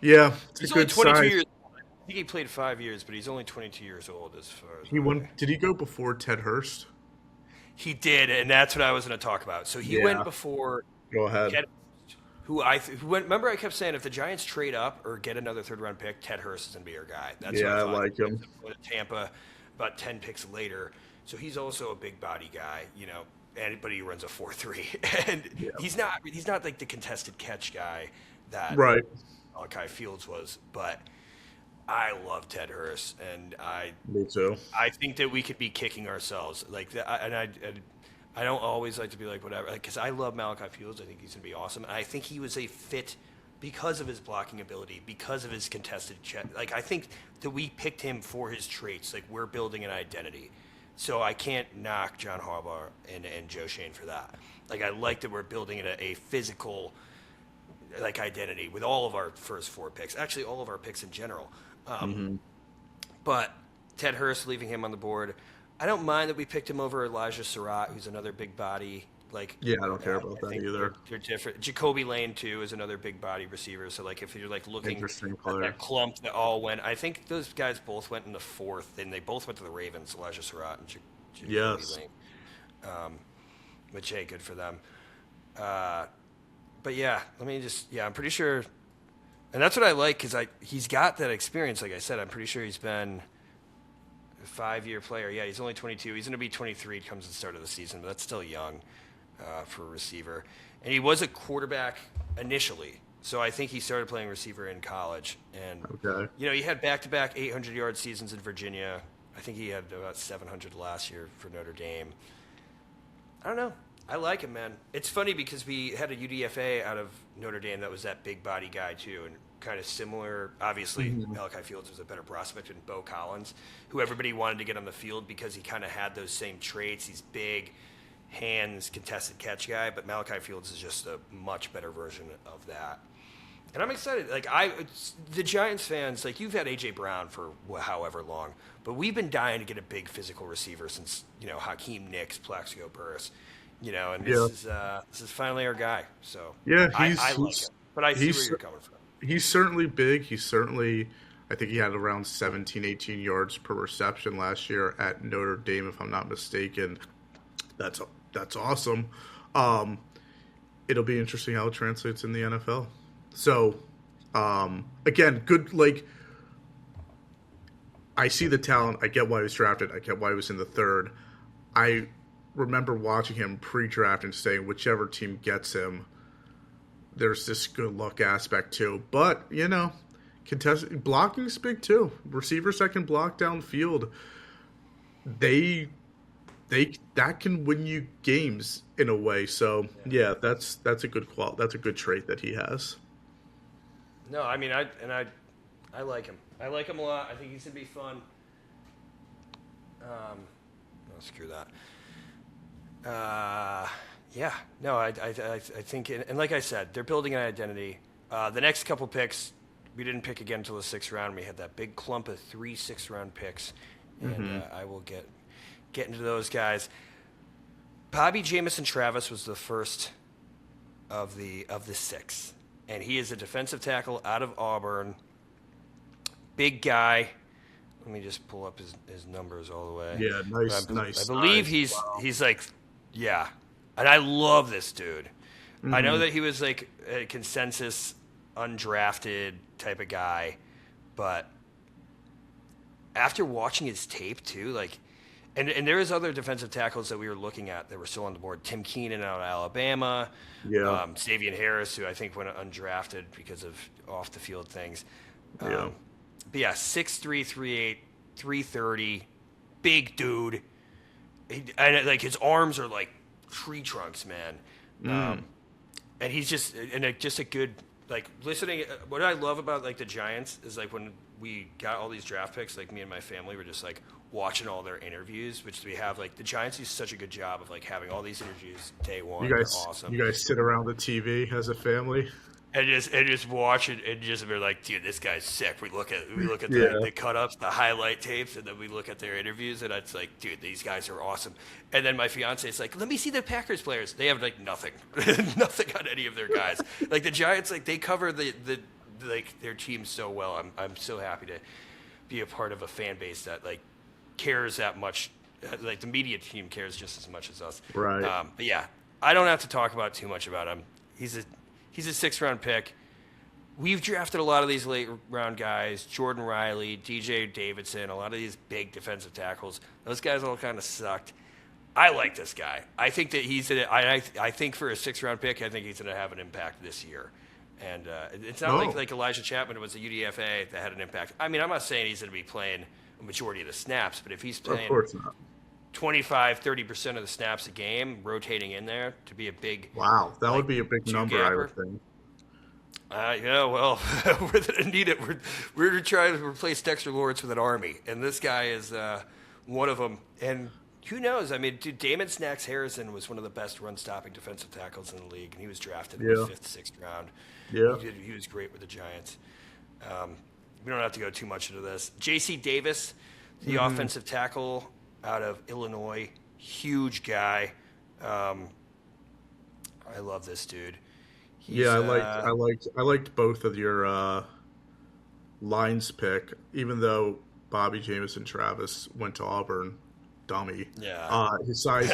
Yeah, it's a He's only good 22 size. years old. I think he played 5 years, but he's only 22 years old as far as He my. went. Did he go before Ted Hurst? He did, and that's what I was going to talk about. So he went Yeah. before Go ahead. Ted, who went. Remember, I kept saying if the Giants trade up or get another third round pick, Ted Hurst is going to be our guy. That's Yeah, what I I thought. like him. Go to Tampa, about 10 picks later. So he's also a big body guy, but he runs a 4.3, and Yeah. he's not like the contested catch guy that Right. Malachi Fields was, but I love Ted Hurst, and Me too. I think that we could be kicking ourselves like that. I don't always like to be like whatever, because I love Malachi Fields. I think he's gonna be awesome, and I think he was a fit because of his blocking ability, because of his contested check. Like I think that we picked him for his traits. Like we're building an identity, so I can't knock John Harbaugh and Joe Shane for that. Like I like that we're building a physical like identity with all of our first four picks. Actually, all of our picks in general. But Ted Hurst, leaving him on the board, I don't mind that we picked him over Elijah Surratt, who's another big body. Like, Yeah, I don't care about I that think either. they're different. Jacoby Lane too is another big body receiver. So like, if you're like looking Interesting at player. that clump that all went, I think those guys both went in the fourth, and they both went to the Ravens. Elijah Surratt and Jacoby Yes. Lane. Which hey, good for them. But yeah, I'm pretty sure, and that's what I like because he's got that experience. Like I said, I'm pretty sure he's been a 5-year player. Yeah, he's only 22. He's going to be 23 comes the start of the season, but that's still young for a receiver. And he was a quarterback initially, so I think he started playing receiver in college. And Okay. he had back-to-back 800-yard seasons in Virginia. I think he had about 700 last year for Notre Dame. I don't know. I like him, man. It's funny because we had a UDFA out of Notre Dame that was that big body guy too, and kind of similar. Obviously, Malachi Fields was a better prospect than Bo Collins, who everybody wanted to get on the field because he kind of had those same traits. He's big, hands, contested catch guy, but Malachi Fields is just a much better version of that. And I'm excited. Like the Giants fans, like you've had AJ Brown for however long, but we've been dying to get a big physical receiver since Hakeem Nicks, Plaxico Burress, and Yeah. this is finally our guy. So Yeah, I like him, but I see where he's you're coming from. he's certainly big. He's certainly, I think he had around 17, 18 yards per reception last year at Notre Dame, if I'm not mistaken. That's awesome. It'll be interesting how it translates in the NFL. So, again, good. Like, I see the talent. I get why he was drafted. I get why he was in the third. I remember watching him pre-draft and saying, whichever team gets him, there's this good luck aspect too. But blocking's big too. Receivers that can block downfield, they that can win you games in a way. So yeah, that's a good That's a good trait that he has. No, I mean I like him. I like him a lot. I think he's gonna be fun. No, screw that. Yeah, no, I think, and like I said, they're building an identity. The next couple picks, we didn't pick again until the 6th round. We had that big clump of 3 6th-round picks, and I will get into those guys. Bobby Jamison Travis was the first of the 6, and he is a defensive tackle out of Auburn. Big guy. Let me just pull up his numbers all the way. Yeah, nice. I believe size. he's like, yeah. And I love this dude. I know that he was like a consensus undrafted type of guy, but after watching his tape too, like, and there was other defensive tackles that we were looking at that were still on the board. Tim Keenan out of Alabama. Yeah. Savion Harris, who I think went undrafted because of off the field things. Yeah. But yeah, 6'3", 3'8", 330, big dude. and like his arms are like tree trunks, man. And he's just just a good like listening. What I love about like the Giants is like when we got all these draft picks, like me and my family were just like watching all their interviews, which we have like the Giants do such a good job of like having all these interviews day one. You guys, They're awesome. you guys sit around the TV as a family. And just watch it and just be like, dude, this guy's sick. We look at Yeah. the cut ups, the highlight tapes, and then we look at their interviews, and it's like, dude, these guys are awesome. And then my fiance is like, let me see the Packers players. They have like nothing, nothing on any of their guys. Like the Giants, like they cover the like their team so well. I'm so happy to be a part of a fan base that like cares that much. Like the media team cares just as much as us. Right. But yeah, I don't have to talk about too much about him. He's a 6th-round pick. We've drafted a lot of these late-round guys, Jordan Riley, DJ Davidson, a lot of these big defensive tackles. Those guys all kind of sucked. I like this guy. I think that I think for a 6th-round pick, I think he's going to have an impact this year. And it's not like Elijah Chapman was a UDFA that had an impact. I mean, I'm not saying he's going to be playing a majority of the snaps, but if he's playing Of course not. 25, 30% of the snaps a game, rotating in there to be a big Wow, that would be a big number, I would think. Yeah, well, we're going to need it. We're going to try to replace Dexter Lawrence with an army, and this guy is one of them. And who knows? I mean, dude, Damon Snacks Harrison was one of the best run-stopping defensive tackles in the league, and he was drafted in the 5th, 6th round. Yeah. He was great with the Giants. We don't have to go too much into this. J.C. Davis, the offensive tackle out of Illinois, huge guy. I love this dude. I liked both of your lines pick, even though Bobby Jamison Travis went to Auburn. Dummy. Yeah. His size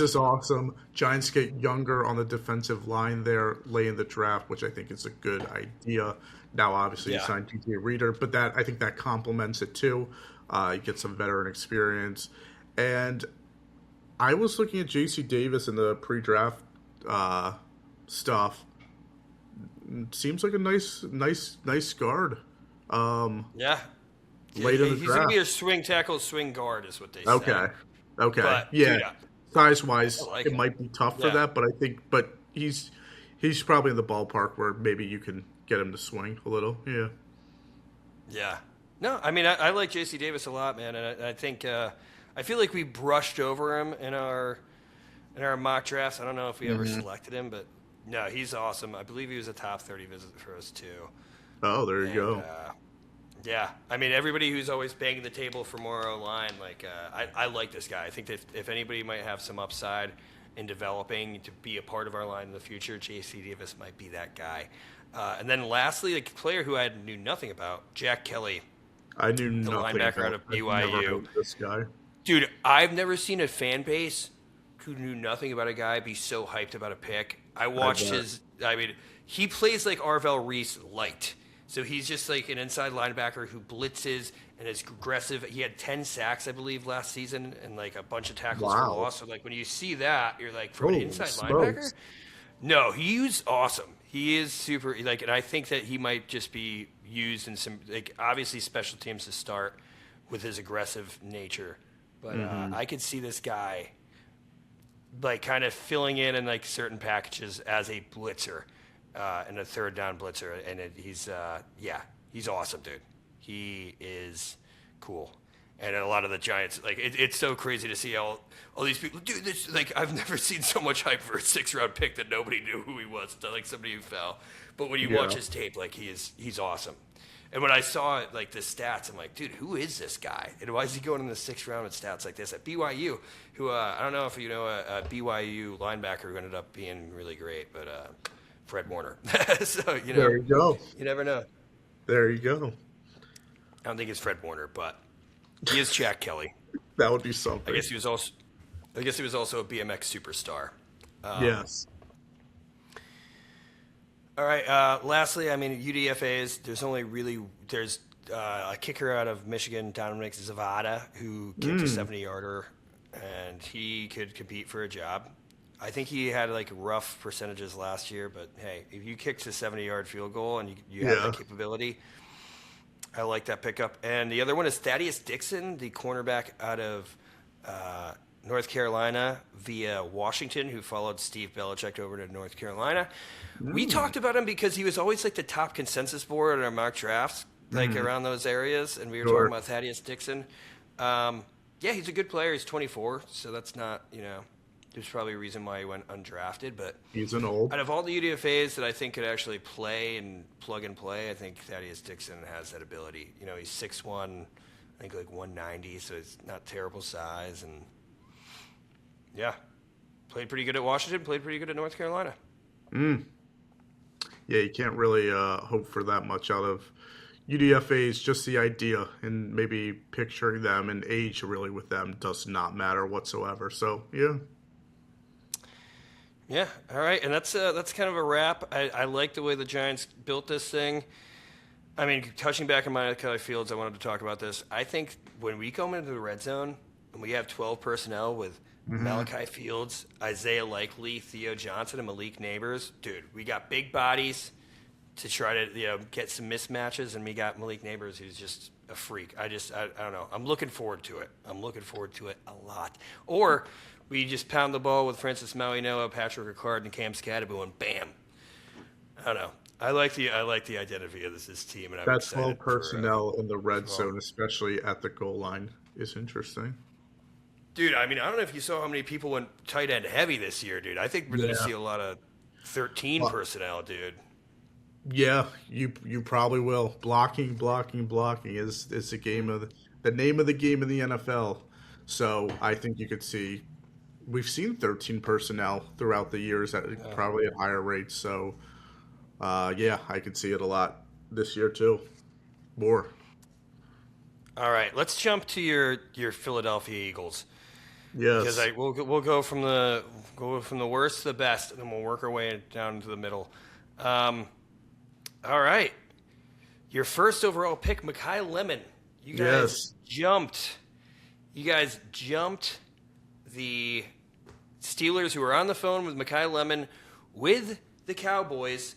is awesome. Giants get younger on the defensive line there late in the draft, which I think is a good idea. Now, obviously, you signed DJ Reader, but I think that complements it too. You get some veteran experience. And I was looking at J.C. Davis in the pre-draft stuff. Seems like a nice guard. Yeah. Late in the he's draft. going to be a swing tackle, swing guard is what they say. Okay. But, yeah. Dude, Size-wise, like it him. might be tough for that, but he's probably in the ballpark where maybe you can get him to swing a little. Yeah. Yeah. No, I mean, I like J.C. Davis a lot, man, and I think I feel like we brushed over him in our mock drafts. I don't know if we ever selected him, but no, he's awesome. I believe he was a top 30 visit for us too. Oh, there you go. Yeah, I mean, everybody who's always banging the table for more O-line, like I like this guy. I think that if anybody might have some upside in developing to be a part of our line in the future, J.C. Davis might be that guy. And then lastly, the player who I knew nothing about, Jack Kelly. I knew nothing linebacker about out of I've never BYU. heard of this guy. Dude, I've never seen a fan base who knew nothing about a guy be so hyped about a pick. I watched he plays like Arvell Reese light. So he's just like an inside linebacker who blitzes and is aggressive. He had 10 sacks, I believe, last season and like a bunch of tackles for loss. So like when you see that, you're like, for an inside linebacker? No, he's awesome. He is super, like, and I think that he might just be used in some, like, obviously special teams to start with his aggressive nature. But I could see this guy, like, kind of filling in like certain packages as a blitzer, and a third down blitzer. And he's awesome, dude. He is cool. And a lot of the Giants, like, it's so crazy to see all these people. Dude, this, like, I've never seen so much hype for a 6th-round pick that nobody knew who he was, like somebody who fell. But when you watch his tape, like, he's awesome. And when I saw, like, the stats, I'm like, dude, who is this guy? And why is he going in the 6th round with stats like this? At BYU, who, I don't know if you know a BYU linebacker who ended up being really great, but Fred Warner. So, you know. There you go. You never know. There you go. I don't think it's Fred Warner, but he is Jack Kelly. That would be something. I guess he was also a BMX superstar. Yes. All right. Lastly, I mean, UDFAs. There's a kicker out of Michigan, Dominic Zavada, who kicked a 70-yarder, and he could compete for a job. I think he had like rough percentages last year, but hey, if you kicked a 70-yard field goal and you have that capability, I like that pickup. And the other one is Thaddeus Dixon, the cornerback out of North Carolina via Washington, who followed Steve Belichick over to North Carolina. We talked about him because he was always like the top consensus board on our mock drafts, like around those areas, and we were Sure. talking about Thaddeus Dixon. Yeah, he's a good player. He's 24, so that's not, there's probably a reason why he went undrafted. But He's an old. out of all the UDFAs that I think could actually play and plug and play, I think Thaddeus Dixon has that ability. He's 6'1", I think like 190, so it's not terrible size. And yeah, played pretty good at Washington, played pretty good at North Carolina. Yeah, you can't really hope for that much out of UDFAs. Just the idea and maybe picturing them and age really with them does not matter whatsoever. So, yeah. Yeah, all right, and that's kind of a wrap. I like the way the Giants built this thing. I mean, touching back on Kelly Fields, I wanted to talk about this. I think when we come into the red zone and we have 12 personnel with Malachi Fields, Isaiah Likely, Theo Johnson, and Malik Neighbors, dude, we got big bodies to try to get some mismatches, and we got Malik Neighbors, who's just a freak. I don't know. I'm looking forward to it. I'm looking forward to it a lot. Or we just pound the ball with Francis Noah, Patrick Ricard, and Cam Scadaboo, and bam. I don't know. I like the identity of this team, and I'm That excited 12 personnel in the red 12. zone, especially at the goal line, is interesting. Dude, I mean, I don't know if you saw how many people went tight end heavy this year, dude. I think we're going to see a lot of 13 personnel, dude. Yeah, you probably will. Blocking is the game of the name of the game in the NFL. So I think you could see we've seen 13 personnel throughout the years at probably at higher rates. So yeah, I could see it a lot this year too. More. All right, let's jump to your Philadelphia Eagles. Yes. Because we'll go from the worst to the best, and then we'll work our way down to the middle. All right, your first overall pick, Mekhi Lemon. You guys jumped. You guys jumped the Steelers, who were on the phone with Mekhi Lemon with the Cowboys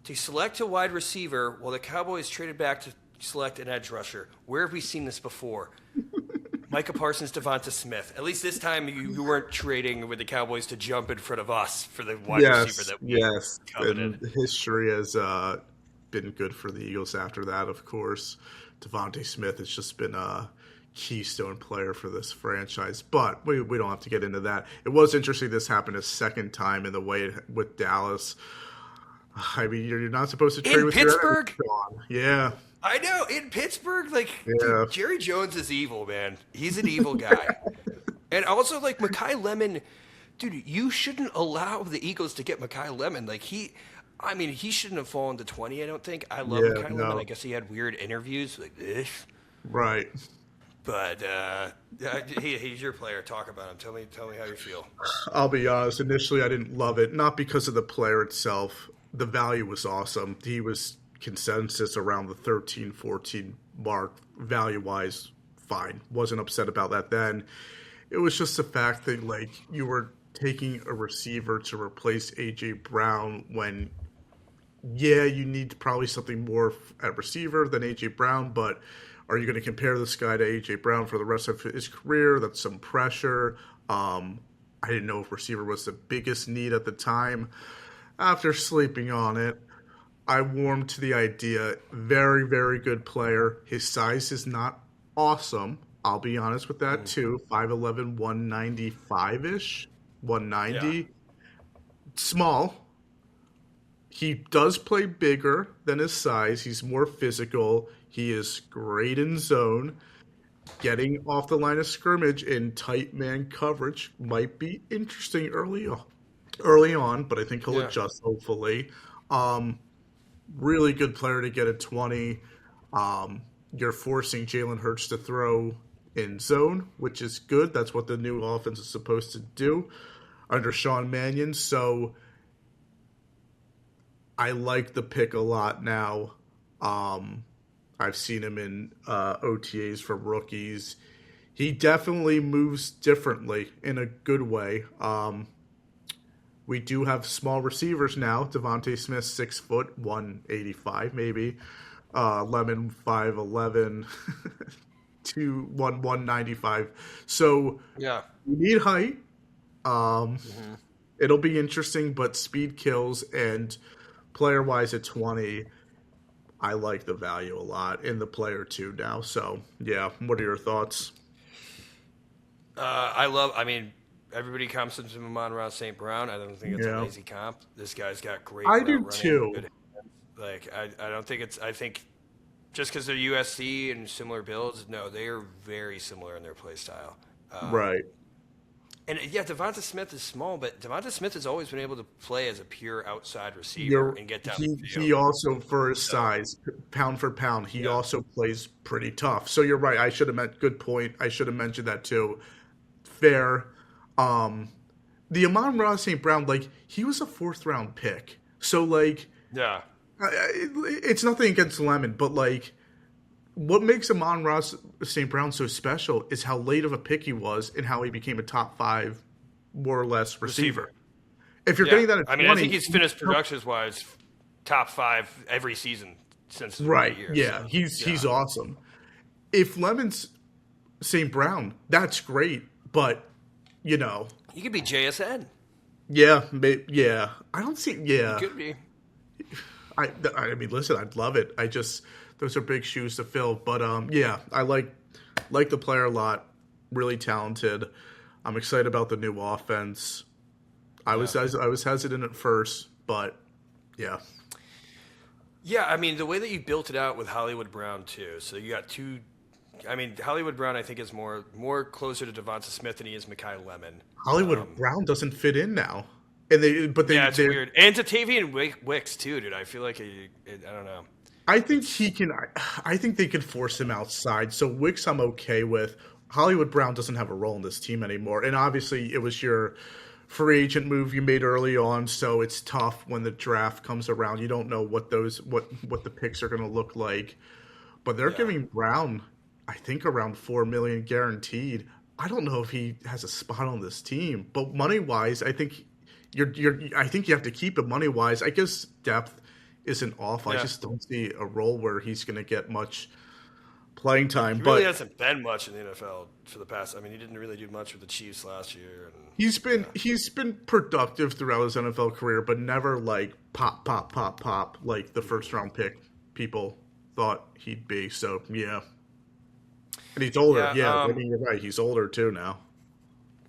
to select a wide receiver, while the Cowboys traded back to select an edge rusher. Where have we seen this before? Micah Parsons, Devonta Smith. At least this time you weren't trading with the Cowboys to jump in front of us for the wide receiver that we coveted. And history has been good for the Eagles after that, of course. Devonta Smith has just been a keystone player for this franchise. But we don't have to get into that. It was interesting this happened a second time in the way with Dallas. I mean, you're not supposed to trade in with Pittsburgh. Yeah. I know, in Pittsburgh, dude, Jerry Jones is evil, man. He's an evil guy. And also, Mekhi Lemon, dude, you shouldn't allow the Eagles to get Mekhi Lemon. He shouldn't have fallen to 20, I don't think. I love Mekhi Lemon. I guess he had weird interviews like this. Right. But he's your player. Talk about him. Tell me how you feel. I'll be honest. Initially, I didn't love it. Not because of the player itself. The value was awesome. He was consensus around the 13, 14 mark. Value-wise, fine. Wasn't upset about that then. It was just the fact that, you were taking a receiver to replace A.J. Brown when, you need probably something more at receiver than A.J. Brown, but are you going to compare this guy to A.J. Brown for the rest of his career? That's some pressure. I didn't know if receiver was the biggest need at the time. After sleeping on it, I warmed to the idea. Very, very good player. His size is not awesome. I'll be honest with that, too. 5'11", 195-ish. 190. Yeah. Small. He does play bigger than his size. He's more physical. He is great in zone. Getting off the line of scrimmage in tight man coverage might be interesting early on, but I think he'll adjust, hopefully. Really good player to get at 20. You're forcing Jalen Hurts to throw in zone, which is good. That's what the new offense is supposed to do under Sean Mannion. So I like the pick a lot now. I've seen him in OTAs for rookies. He definitely moves differently in a good way. We do have small receivers now. Devonta Smith, 6 foot, 185 maybe. Lemon, 5'11". 195. So Yeah. you need height. Hmm. It'll be interesting, but speed kills, and player wise at 20, I like the value a lot in the player too now. So yeah, what are your thoughts? I mean, everybody comps him to Amon-Ra St. Brown. I don't think it's a Yeah, lazy comp. This guy's got great I do route running. too. Good hands. Like, I don't think it's, I think just because they're USC and similar builds, no, they are very similar in their play style. Right. And yeah, Devonta Smith is small, but Devonta Smith has always been able to play as a pure outside receiver You're and get down he the field. he also for his So, size, pound for pound, he yeah. also plays pretty tough. So you're right. I should have meant good point. I should have mentioned that too. Fair. Um, the Amon Ross St. Brown, like he was a fourth round pick. So like, Yeah. it's nothing against Lemon, but like, what makes Amon Ross St. Brown so special is how late of a pick he was and how he became a top five, more or less receiver. Receiver. If you're Yeah. getting that at I mean, I 20, think he's finished productions wise top five every season since his rookie right? year. Yeah, So, he's yeah. awesome. If Lemon's St. Brown, that's great, but you know, He could be JSN. yeah, yeah, I don't see, He yeah, could be. I mean, listen, I'd love it. I just those are big shoes to fill, but yeah, I like the player a lot. Really talented. I'm excited about the new offense. I was Yeah. I was hesitant at first, but yeah, Yeah, I mean, the way that you built it out with Hollywood Brown, too. So you got two. I mean, Hollywood Brown, I think, is more closer to Devonta Smith than he is Mekhi Lemon. Hollywood Brown doesn't fit in now, and Yeah, it's they weird. And to Tavian Wicks, too, dude. I feel like, I don't know. I think It's, he can. I think they could force him outside. So Wicks, I'm okay with. Hollywood Brown doesn't have a role in this team anymore, and obviously, it was your free agent move you made early on. So it's tough when the draft comes around. You don't know what the picks are going to look like. But they're yeah. giving Brown, I think, around 4 million guaranteed. I don't know if he has a spot on this team, but money wise, I think I think you have to keep it money wise. I guess depth isn't off. I Yeah. just don't see a role where he's going to get much playing time. He really But hasn't been much in the NFL for the past. I mean, he didn't really do much with the Chiefs last year. And yeah. he's been productive throughout his NFL career, but never like pop pop pop pop like the first round pick people thought he'd be. So yeah, and he's older. Yeah. Yeah, I mean you're right. He's older too now.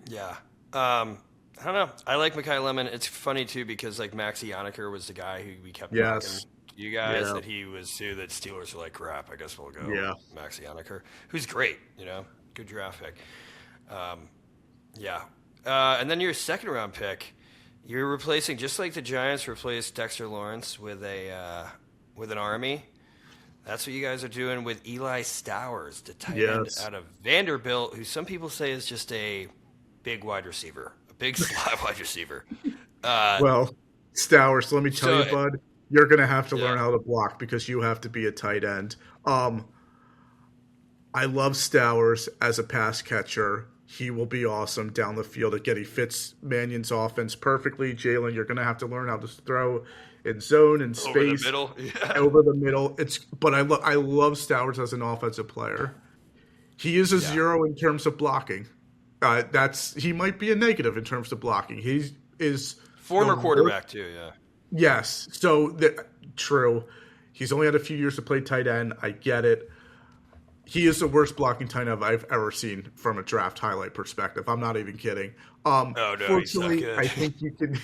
Yeah. I don't know. I like Mekhi Lemon. It's funny too because like Maxi Yoniker was the guy who we kept talking Yes. to you guys Yeah. that he was too. That Steelers were like, crap. I guess we'll go Yeah. Maxi Yoniker, who's great. Good draft pick. Yeah. And then your second round pick, you're replacing just like the Giants replaced Dexter Lawrence with an army. That's what you guys are doing with Eli Stowers, the tight end Yes. out of Vanderbilt, who some people say is just a big wide receiver, a big slot wide receiver. Uh, Well, Stowers, let me tell so, you, bud, you're gonna have to learn yeah, how to block because you have to be a tight end. I love Stowers as a pass catcher. He will be awesome down the field. Again, he fits Mannion's offense perfectly. Jalen, you're gonna have to learn how to throw in zone and over the space middle. Yeah, over the middle. But I love Stowers as an offensive player. He is a yeah. zero in terms of blocking. He might be a negative in terms of blocking. He is the Former worst. quarterback too. Yeah, Yes. True. He's only had a few years to play tight end. I get it. He is the worst blocking tight end I've ever seen from a draft highlight perspective. I'm not even kidding. Oh no, he's not Fortunately, good. I think you can.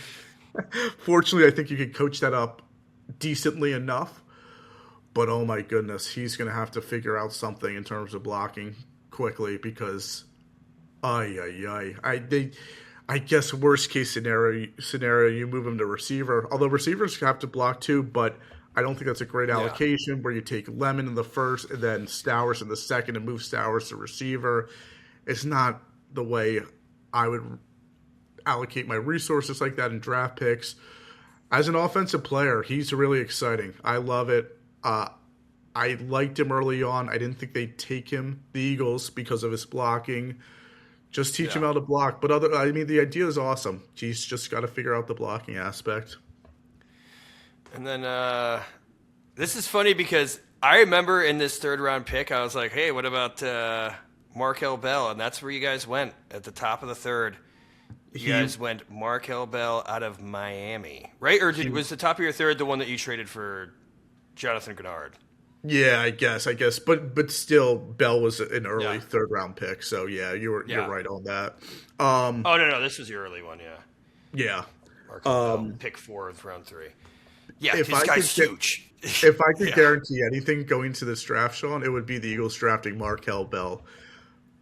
Fortunately, I think you can coach that up decently enough. But oh my goodness, he's going to have to figure out something in terms of blocking quickly because, I guess worst case scenario, you move him to receiver. Although receivers have to block too, but I don't think that's a great Yeah, allocation where you take Lemon in the first and then Stowers in the second and move Stowers to receiver. It's not the way I would allocate my resources like that in draft picks. As an offensive player, he's really exciting. I love it. I liked him early on. I didn't think they'd take him, the Eagles, because of his blocking. Just teach him yeah. how to block. But the idea is awesome. He's just got to figure out the blocking aspect. And then this is funny because I remember in this third round pick, I was like, hey, what about Markel Bell? And that's where you guys went at the top of the third. You He, guys went Markel Bell out of Miami, right? Or was the top of your third the one that you traded for Jonathan Grenard? yeah, I guess, but still, Bell was an early Yeah. third round pick, so yeah, you're Yeah. right on that. Oh, no, this was your early one, yeah. Yeah, Markel Bell, pick 4 of round 3. Yeah, if this I guy's could huge. if I could Yeah. guarantee anything going to this draft, Sean, it would be the Eagles drafting Markel Bell.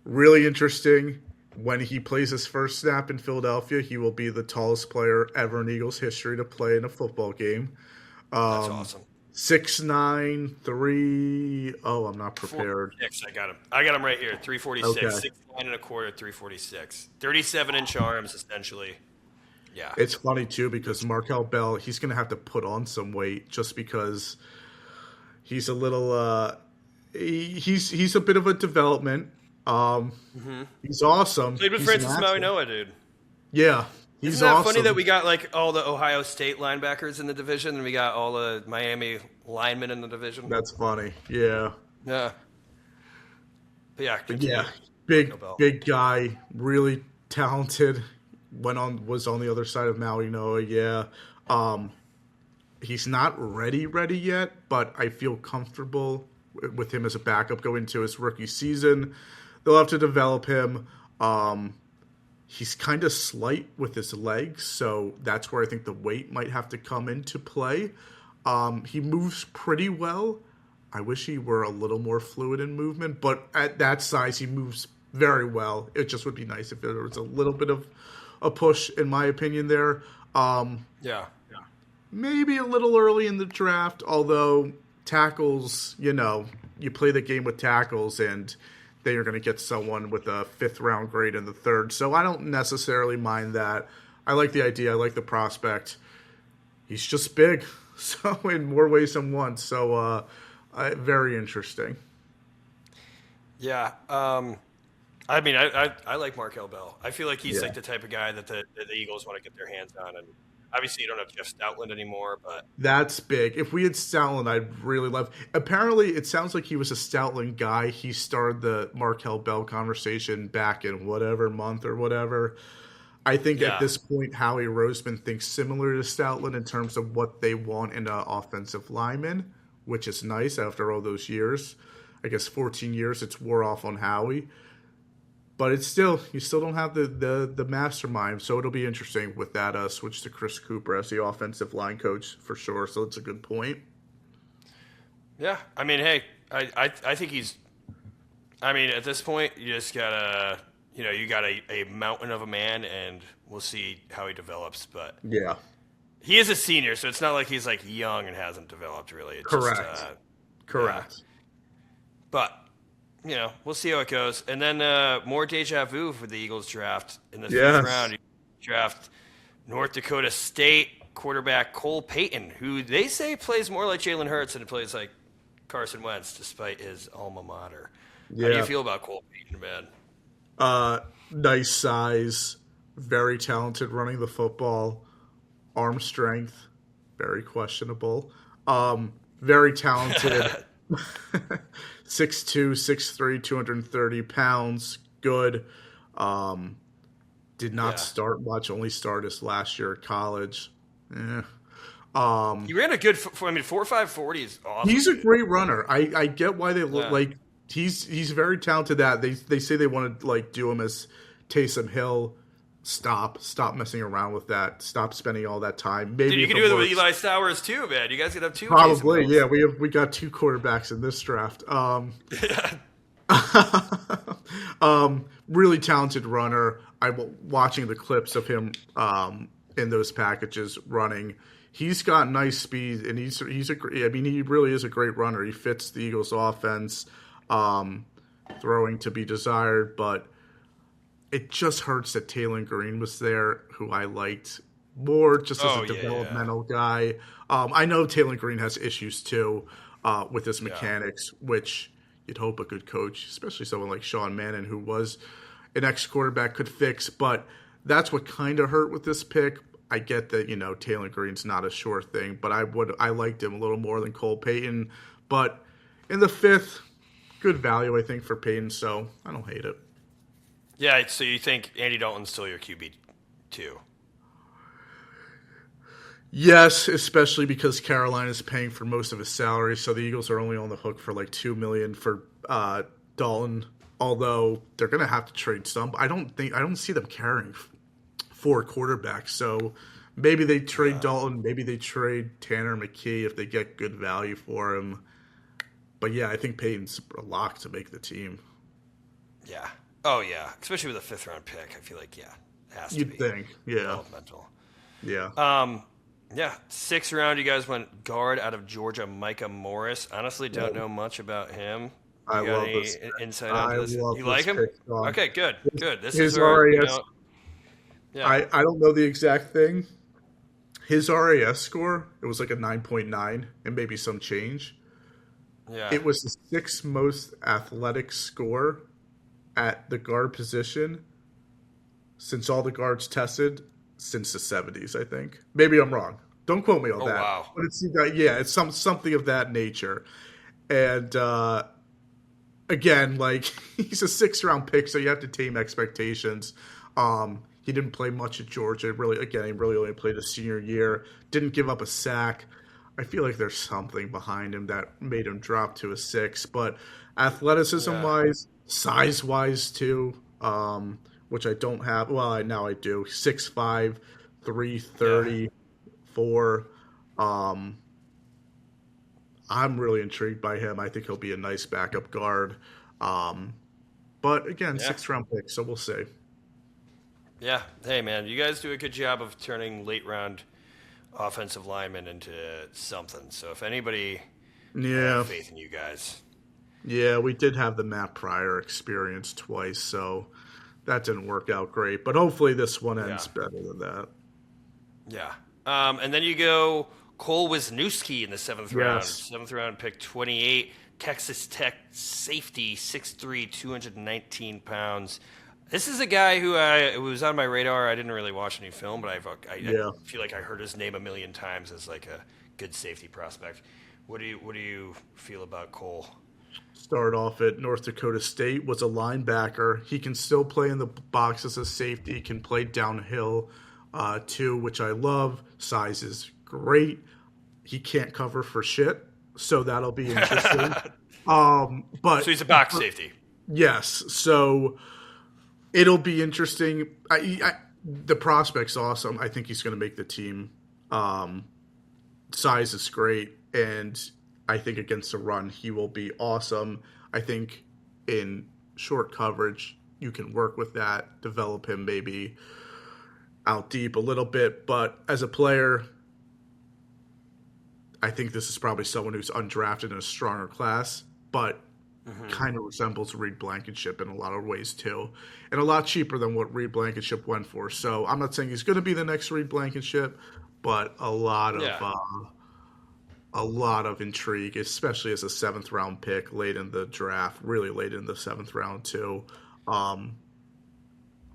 Really interesting. When he plays his first snap in Philadelphia, he will be the tallest player ever in Eagles history to play in a football game. That's awesome. 6'9", 3. Oh, I'm not prepared. 446, I got him. I got him right here. 346, Okay. 6'9" and a quarter, 346. 37-inch arms, essentially. Yeah. It's funny too because Markel Bell, he's going to have to put on some weight just because he's a little. He's a bit of a development. He's awesome. Played with He's an Francis athlete. Maui-Noah, dude. Yeah, he's Isn't that awesome. funny that we got like all the Ohio State linebackers in the division and we got all the Miami linemen in the division? That's funny. Yeah, Yeah. But yeah, continue. yeah, big Markel Bell. big guy, really talented. Was on the other side of Maui Noah. Yeah, he's not ready yet, but I feel comfortable with him as a backup going into his rookie season. They'll have to develop him. He's kind of slight with his legs, so that's where I think the weight might have to come into play. He moves pretty well. I wish he were a little more fluid in movement, but at that size, he moves very well. It just would be nice if there was a little bit of a push, in my opinion, there. Yeah. Maybe a little early in the draft, although tackles, you play the game with tackles, and they are going to get someone with a 5th-round grade in the 3rd. So I don't necessarily mind that. I like the idea. I like the prospect. He's just big, so in more ways than one. So very interesting. Yeah. I mean, I like Markel Bell. I feel like he's Yeah. like the type of guy that the Eagles want to get their hands on. And obviously, you don't have Jeff Stoutland anymore, but That's big. If we had Stoutland, I'd really love. Apparently, it sounds like he was a Stoutland guy. He started the Markel Bell conversation back in whatever month or whatever. I think Yeah. at this point, Howie Roseman thinks similar to Stoutland in terms of what they want in an offensive lineman, which is nice after all those years. I guess 14 years, it's wore off on Howie. But it's still, you still don't have the mastermind, so it'll be interesting with that switch to Chris Cooper as the offensive line coach for sure. So it's a good point. yeah. I mean, hey, I think he's. I mean, at this point, you just gotta, you got a mountain of a man, and we'll see how he develops. But Yeah, he is a senior, so it's not like he's like young and hasn't developed really. It's correct. Just, Correct. but we'll see how it goes. And then more deja vu for the Eagles draft in the Yes. 5th round. You draft North Dakota State quarterback Cole Payton, who they say plays more like Jalen Hurts than it plays like Carson Wentz, despite his alma mater. How do you feel about Cole Payton, man? Nice size, very talented running the football, arm strength, very questionable. Very talented. 6'2", 6'3", 230 pounds. Good. Did not start much. Only started his last year at college. He ran a good. 4.5 40 is awesome. He's a dude. great runner. I get why they look Yeah. like he's very talented. That they say they want to do him as Taysom Hill. Stop messing around with that. Stop spending all that time. Maybe Dude, you if can it do it with works- Eli Stowers too, man. You guys could have 2. Probably, Taysom yeah. Hills. We got 2 quarterbacks in this draft. Really talented runner. Watching the clips of him in those packages running. He's got nice speed, and he really is a great runner. He fits the Eagles' offense. Throwing to be desired, but it just hurts that Taylor Green was there, who I liked more just as a developmental guy. I know Taylor Green has issues too with his mechanics, which you'd hope a good coach, especially someone like Sean Mannon, who was an ex-quarterback, could fix. But that's what kind of hurt with this pick. I get that, Taylor Green's not a sure thing, but I liked him a little more than Cole Payton. But In the 5th, good value, I think, for Payton, so I don't hate it. Yeah, so you think Andy Dalton's still your QB too? Yes, especially because Carolina is paying for most of his salary, so the Eagles are only on the hook for like $2 million for Dalton. Although they're going to have to trade some, I don't see them carrying 4 quarterbacks. So maybe they trade Dalton, maybe they trade Tanner McKee if they get good value for him. But yeah, I think Payton's a lock to make the team. Yeah. Oh yeah, especially with a 5th-round pick. I feel like it has to You'd be think, yeah, developmental. yeah. Yeah, 6th round, you guys went guard out of Georgia, Micah Morris. Honestly, don't know much about him. I You got love any this. insight I onto this? love You this like him? pick, Sean. Okay, good, good. This is His where, RAS. yeah. I don't know the exact thing. His RAS score, it was like a 9.9 and maybe some change. Yeah. It was the 6th most athletic score at the guard position since all the guards tested since the 70s, I think. Maybe I'm wrong. Don't quote me on that. Wow. But it's something of that nature. And again, like he's a 6th-round pick, so you have to tame expectations. He didn't play much at Georgia. He really only played a senior year. Didn't give up a sack. I feel like there's something behind him that made him drop to a 6. But athleticism-wise, size-wise too, which I don't have. Well, now I do. 6'5", 330, 4. I'm really intrigued by him. I think he'll be a nice backup guard. But again, 6th-round pick, so we'll see. Yeah. Hey, man, you guys do a good job of turning late-round offensive linemen into something. So if anybody, I have faith in you guys. Yeah, we did have the Matt Pryor experience twice, so that didn't work out great. But hopefully this one ends better than that. Yeah. And then you go Cole Wisniewski in the 7th round. 7th round pick 28. Texas Tech safety, 6'3", 219 pounds. This is a guy who it was on my radar. I didn't really watch any film, but I feel like I heard his name a million times as like a good safety prospect. What do you feel about Cole? Started off at North Dakota State, was a linebacker. He can still play in the box as a safety. He can play downhill too, which I love. Size is great. He can't cover for shit, so that'll be interesting. So he's a box safety. Yes, so it'll be interesting. The prospect's awesome. I think he's going to make the team. Size is great, and I think against the run, he will be awesome. I think in short coverage, you can work with that, develop him maybe out deep a little bit. But as a player, I think this is probably someone who's undrafted in a stronger class, but kind of resembles Reed Blankenship in a lot of ways too, and a lot cheaper than what Reed Blankenship went for. So I'm not saying he's going to be the next Reed Blankenship, but a lot of intrigue, especially as a 7th-round pick late in the draft, really late in the 7th round too.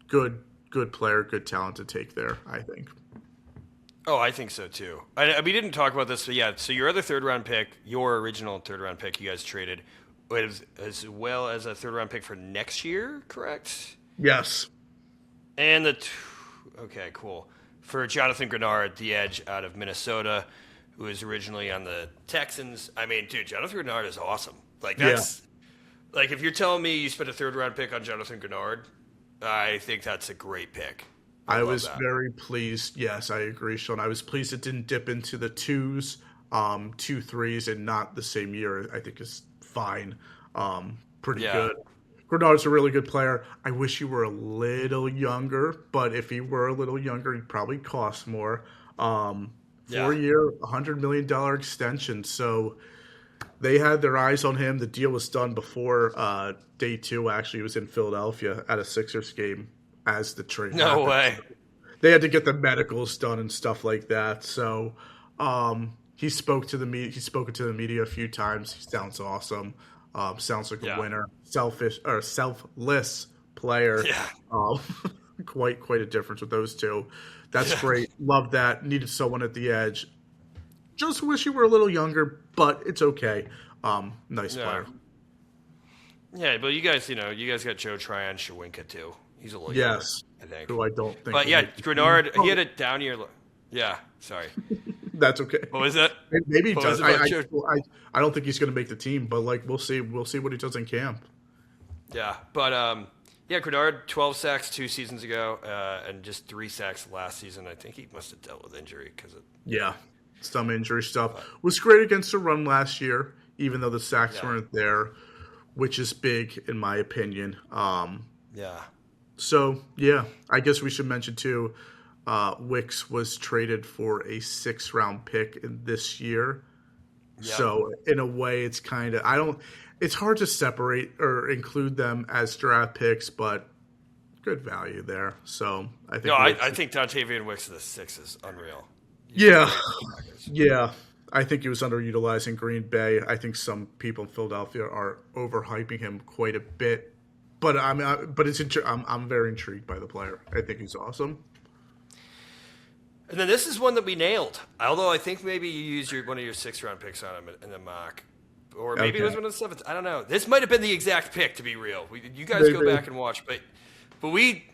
Good player, good talent to take there, I think. Oh, I think so too. We didn't talk about this, but yeah. So your other 3rd-round pick, your original 3rd-round pick, you guys traded, as well as a 3rd-round pick for next year, correct? Yes. And okay, cool. For Jonathan Grenard, the edge out of Minnesota, who was originally on the Texans. I mean, dude, Jonathan Grenard is awesome. Like that's like if you're telling me you spent a 3rd-round pick on Jonathan Grenard, I think that's a great pick. I was very pleased. Yes, I agree, Sean. I was pleased it didn't dip into the 2s, 2 3s, and not the same year. I think is fine. Pretty good. Grenard's a really good player. I wish he were a little younger, but if he were a little younger, he'd probably cost more. 4-year, $100 million extension. So they had their eyes on him. The deal was done before day 2. Actually, he was in Philadelphia at a Sixers game as the trade. No way. They had to get the medicals done and stuff like that. So he spoke to the media. He's spoken to the media a few times. He sounds awesome. Sounds like a winner. Selfless player. Yeah. Quite a difference with those two. That's great. Love that. Needed someone at the edge. Just wish you were a little younger, but it's okay. Nice Yeah. player. Yeah, but you guys got Joe Tryon Shawinka too. He's a little younger, Yes, I think. who I don't think But will yeah, make the team. Grenard, he had a down year. Yeah, sorry. That's okay. What was that? Maybe he What does. was it about Joe? I don't think he's going to make the team, but like we'll see. We'll see what he does in camp. Yeah, but yeah, Grenard 12 sacks 2 seasons ago, and just 3 sacks last season. I think he must have dealt with injury because Yeah, some injury stuff. Was great against the run last year, even though the sacks weren't there, which is big in my opinion. Yeah. So yeah, I guess we should mention too. Wicks was traded for a 6th-round pick in this year. Yep. So in a way, it's kind of It's hard to separate or include them as draft picks, but good value there. So I think. No, I think Dontavian Wicks of the 6 is unreal. Yeah. I think he was underutilized in Green Bay. I think some people in Philadelphia are overhyping him quite a bit. But I'm very intrigued by the player. I think he's awesome. And then this is one that we nailed. Although I think maybe you used one of your 6th-round picks on him in the mock. Or maybe it was one of the 7th. I don't know. This might have been the exact pick, to be real. You guys go back and watch. But we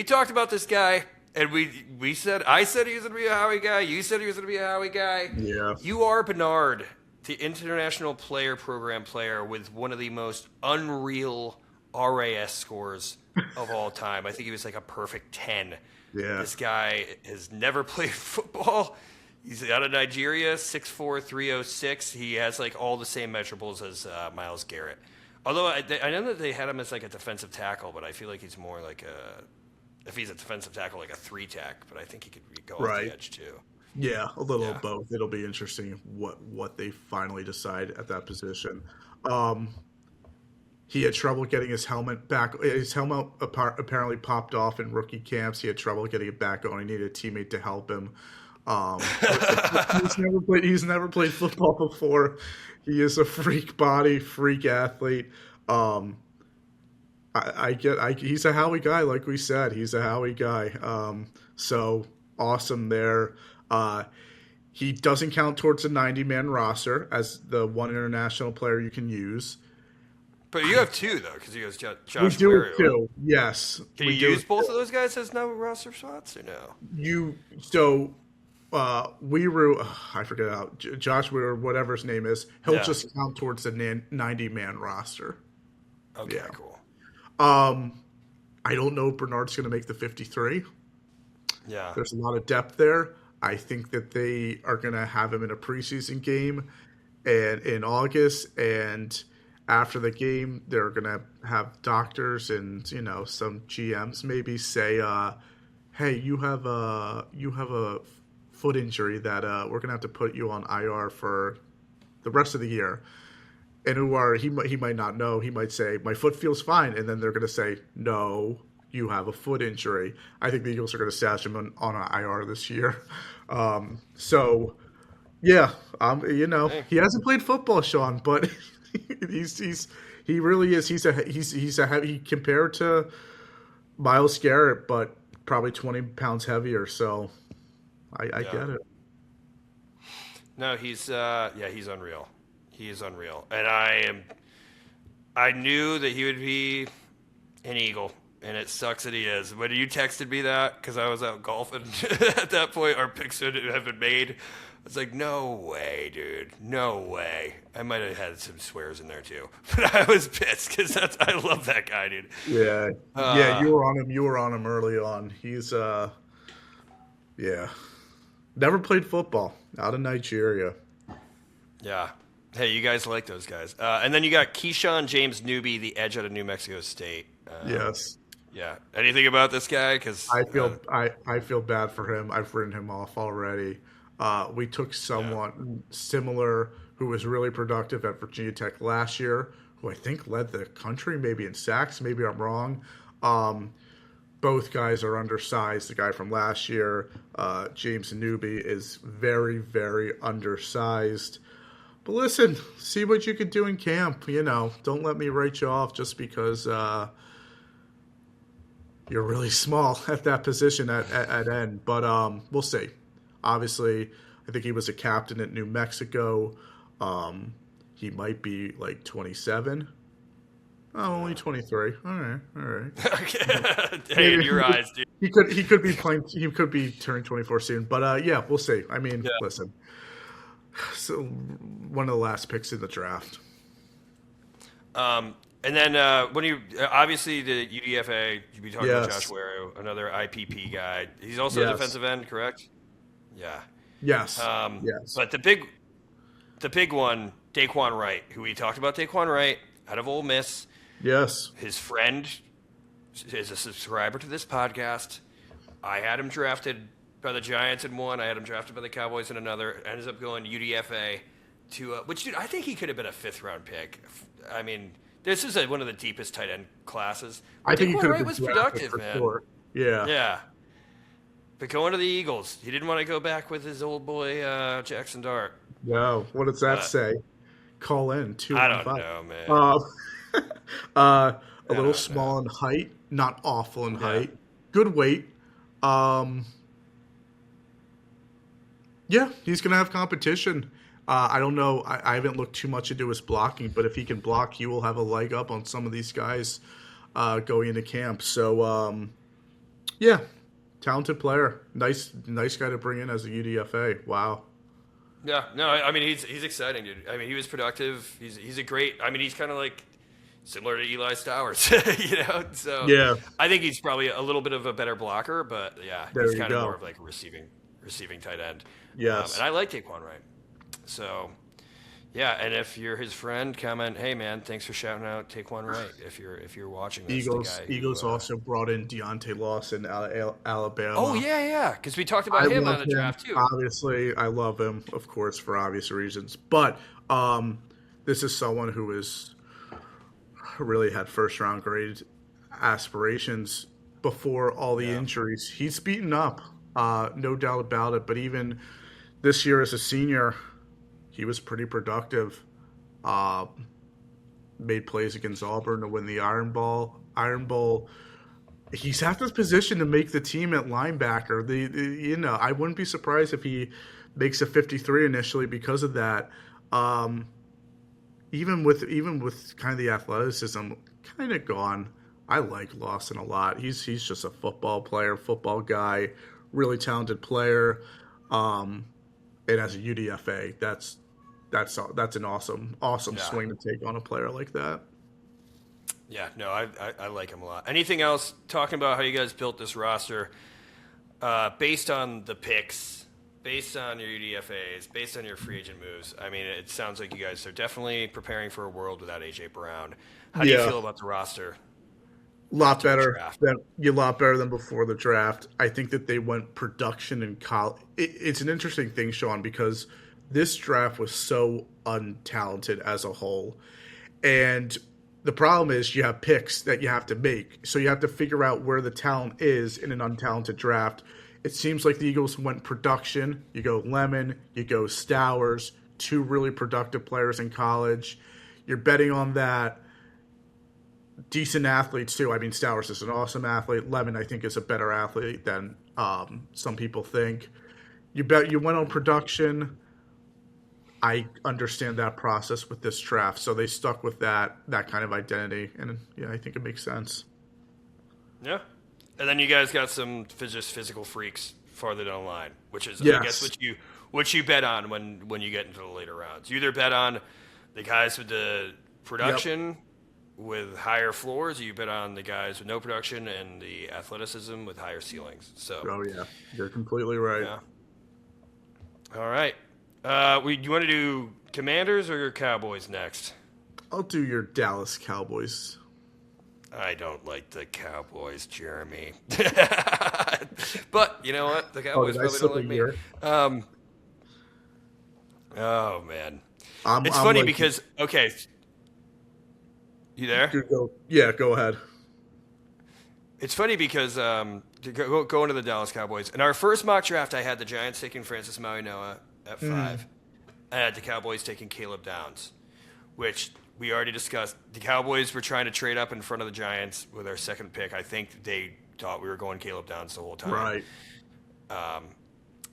talked about this guy, and I said he was going to be a Howie guy. You said he was going to be a Howie guy. Yeah. You are Bernard, the International Player Program player with one of the most unreal RAS scores of all time. I think he was like a perfect 10. Yeah. This guy has never played football. He's out of Nigeria, 6'4", 306. He has like all the same measurables as Myles Garrett. Although I know that they had him as like a defensive tackle, but I feel like he's more like if he's a defensive tackle, like a 3-tack. But I think he could go off the edge too. Yeah, a little of both. It'll be interesting what they finally decide at that position. He had trouble getting his helmet back. His helmet apparently popped off in rookie camps. He had trouble getting it back on. He needed a teammate to help him. He's never played football before. He is a freak body, freak athlete. He's a Howie guy, like we said. He's a Howie guy. So awesome there. He doesn't count towards the 90-man roster as the one international player you can use. But you have 2 though, because you guys got Josh. We do have 2. Yes. Can you use both of those guys as no roster spots or no? I forget how Josh or whatever his name is. He'll just count towards the 90-man roster. Okay, cool. I don't know if Bernard's going to make the 53. Yeah, there's a lot of depth there. I think that they are going to have him in a preseason game, and in August, and after the game, they're going to have doctors and some GMs maybe say, "Hey, you have a foot injury that we're going to have to put you on IR for the rest of the year." And he might not know. He might say, "My foot feels fine," and then they're going to say, "No, you have a foot injury." I think the Eagles are going to stash him on an IR this year. So, yeah, he hasn't played football, Sean, but he really is. He's a heavy compared to Myles Garrett, but probably 20 pounds heavier. So, I get it. No, he's unreal. He is unreal, and I knew that he would be an Eagle. And it sucks that he is. When you texted me that, because I was out golfing at that point, our picks had been made. I was like, no way, dude. No way. I might have had some swears in there, too. But I was pissed, because I love that guy, dude. Yeah. You were on him. You were on him early on. He's, never played football. Out of Nigeria. Yeah. Hey, you guys like those guys. And then you got Keyshawn James Newby, the edge out of New Mexico State. Yes. Yeah. Anything about this guy? Because I feel bad for him. I've written him off already. We took someone similar who was really productive at Virginia Tech last year, who I think led the country, maybe in sacks. Maybe I'm wrong. Both guys are undersized. The guy from last year, James Newby, is very, very undersized. But listen, see what you could do in camp. Don't let me write you off just because you're really small at that position at end. But we'll see. Obviously, I think he was a captain at New Mexico. he might be like 27. Oh, only 23. All right, all right. Hey, in your eyes, dude. He could be playing. He could be turning 24 soon. But yeah, we'll see. I mean, Yeah. listen. So one of the last picks in the draft. And then when you obviously the UDFA, you'd be talking about Josh Yes. Waro, another IPP guy. He's also a Yes. defensive end, correct? Yeah. Yes. Yes. But the big one, Daquan Wright, who we talked about. Daquan Wright out of Ole Miss. Yes. His friend is a subscriber to this podcast. I had him drafted by the Giants in one. I had him drafted by the Cowboys in another. Ends up going to UDFA to which, dude, I think he could have been a 5th-round pick. I mean, this is one of the deepest tight end classes. I think he Daquan could Wright have was been drafted productive, for man. sure. Yeah. Yeah. But going to the Eagles, he didn't want to go back with his old boy Jackson Dart. Wow. What does that say? Call in 215. I don't know, man. A little small in height, not awful in height. Good weight. Yeah, he's going to have competition. I don't know. I haven't looked too much into his blocking, but if he can block, he will have a leg up on some of these guys going into camp. So, yeah, talented player. Nice guy to bring in as a UDFA. Wow. Yeah, no, I mean he's exciting, dude. I mean he was productive. He's a great. I mean he's kind of like similar to Eli Stowers, you know. So Yeah. I think he's probably a little bit of a better blocker, but yeah, There he's you kind of go. more of like a receiving tight end. Yes. And I like Daquan Wright. So yeah, and if you're his friend, comment, hey man, thanks for shouting out Daquan Wright. If you're watching this, Eagles also brought in Deontay Lawson out of Alabama. Oh yeah, because we talked about him on the draft too. Obviously, I love him, of course, for obvious reasons. But this is someone who is really had first-round grade aspirations before all the injuries. He's beaten up, no doubt about it. But even this year as a senior, he was pretty productive. Made plays against Auburn to win the Iron Bowl. He's at this position to make the team at linebacker. I wouldn't be surprised if he makes a 53 initially because of that. Even with kind of the athleticism kind of gone, I like Lawson a lot. He's just a football player, football guy, really talented player. And as a UDFA, that's an awesome swing to take on a player like that. Yeah, no, I like him a lot. Anything else talking about how you guys built this roster based on the picks, based on your UDFAs, based on your free agent moves? I mean, it sounds like you guys are definitely preparing for a world without A.J. Brown. How do you feel about the roster? A lot better than before the draft. I think that they went production in college. It's an interesting thing, Sean, because this draft was so untalented as a whole. And the problem is you have picks that you have to make. So you have to figure out where the talent is in an untalented draft. It seems like the Eagles went production. You go Lemon, you go Stowers, 2 really productive players in college. You're betting on that. Decent athletes, too. I mean, Stowers is an awesome athlete. Lemon, I think, is a better athlete than some people think. You went on production. I understand that process with this draft, so they stuck with that kind of identity, and yeah, I think it makes sense. Yeah, and then you guys got some just physical freaks farther down the line, which is Yes. I guess what you bet on when you get into the later rounds. You either bet on the guys with the production with higher floors, or you bet on the guys with no production and the athleticism with higher ceilings. So, Oh yeah, you're completely right. yeah. All right. You want to do Commanders or your Cowboys next? I'll do your Dallas Cowboys. I don't like the Cowboys, Jeremy. But you know what? The Cowboys did I probably slip don't like a me. year? Oh man, I'm funny like, because okay, you there? Go ahead. It's funny because to go into the Dallas Cowboys. In our first mock draft, I had the Giants taking Francis Maui-Noa at 5. I had the Cowboys taking Caleb Downs, which we already discussed. The Cowboys were trying to trade up in front of the Giants with our second pick. I think they thought we were going Caleb Downs the whole time. Right.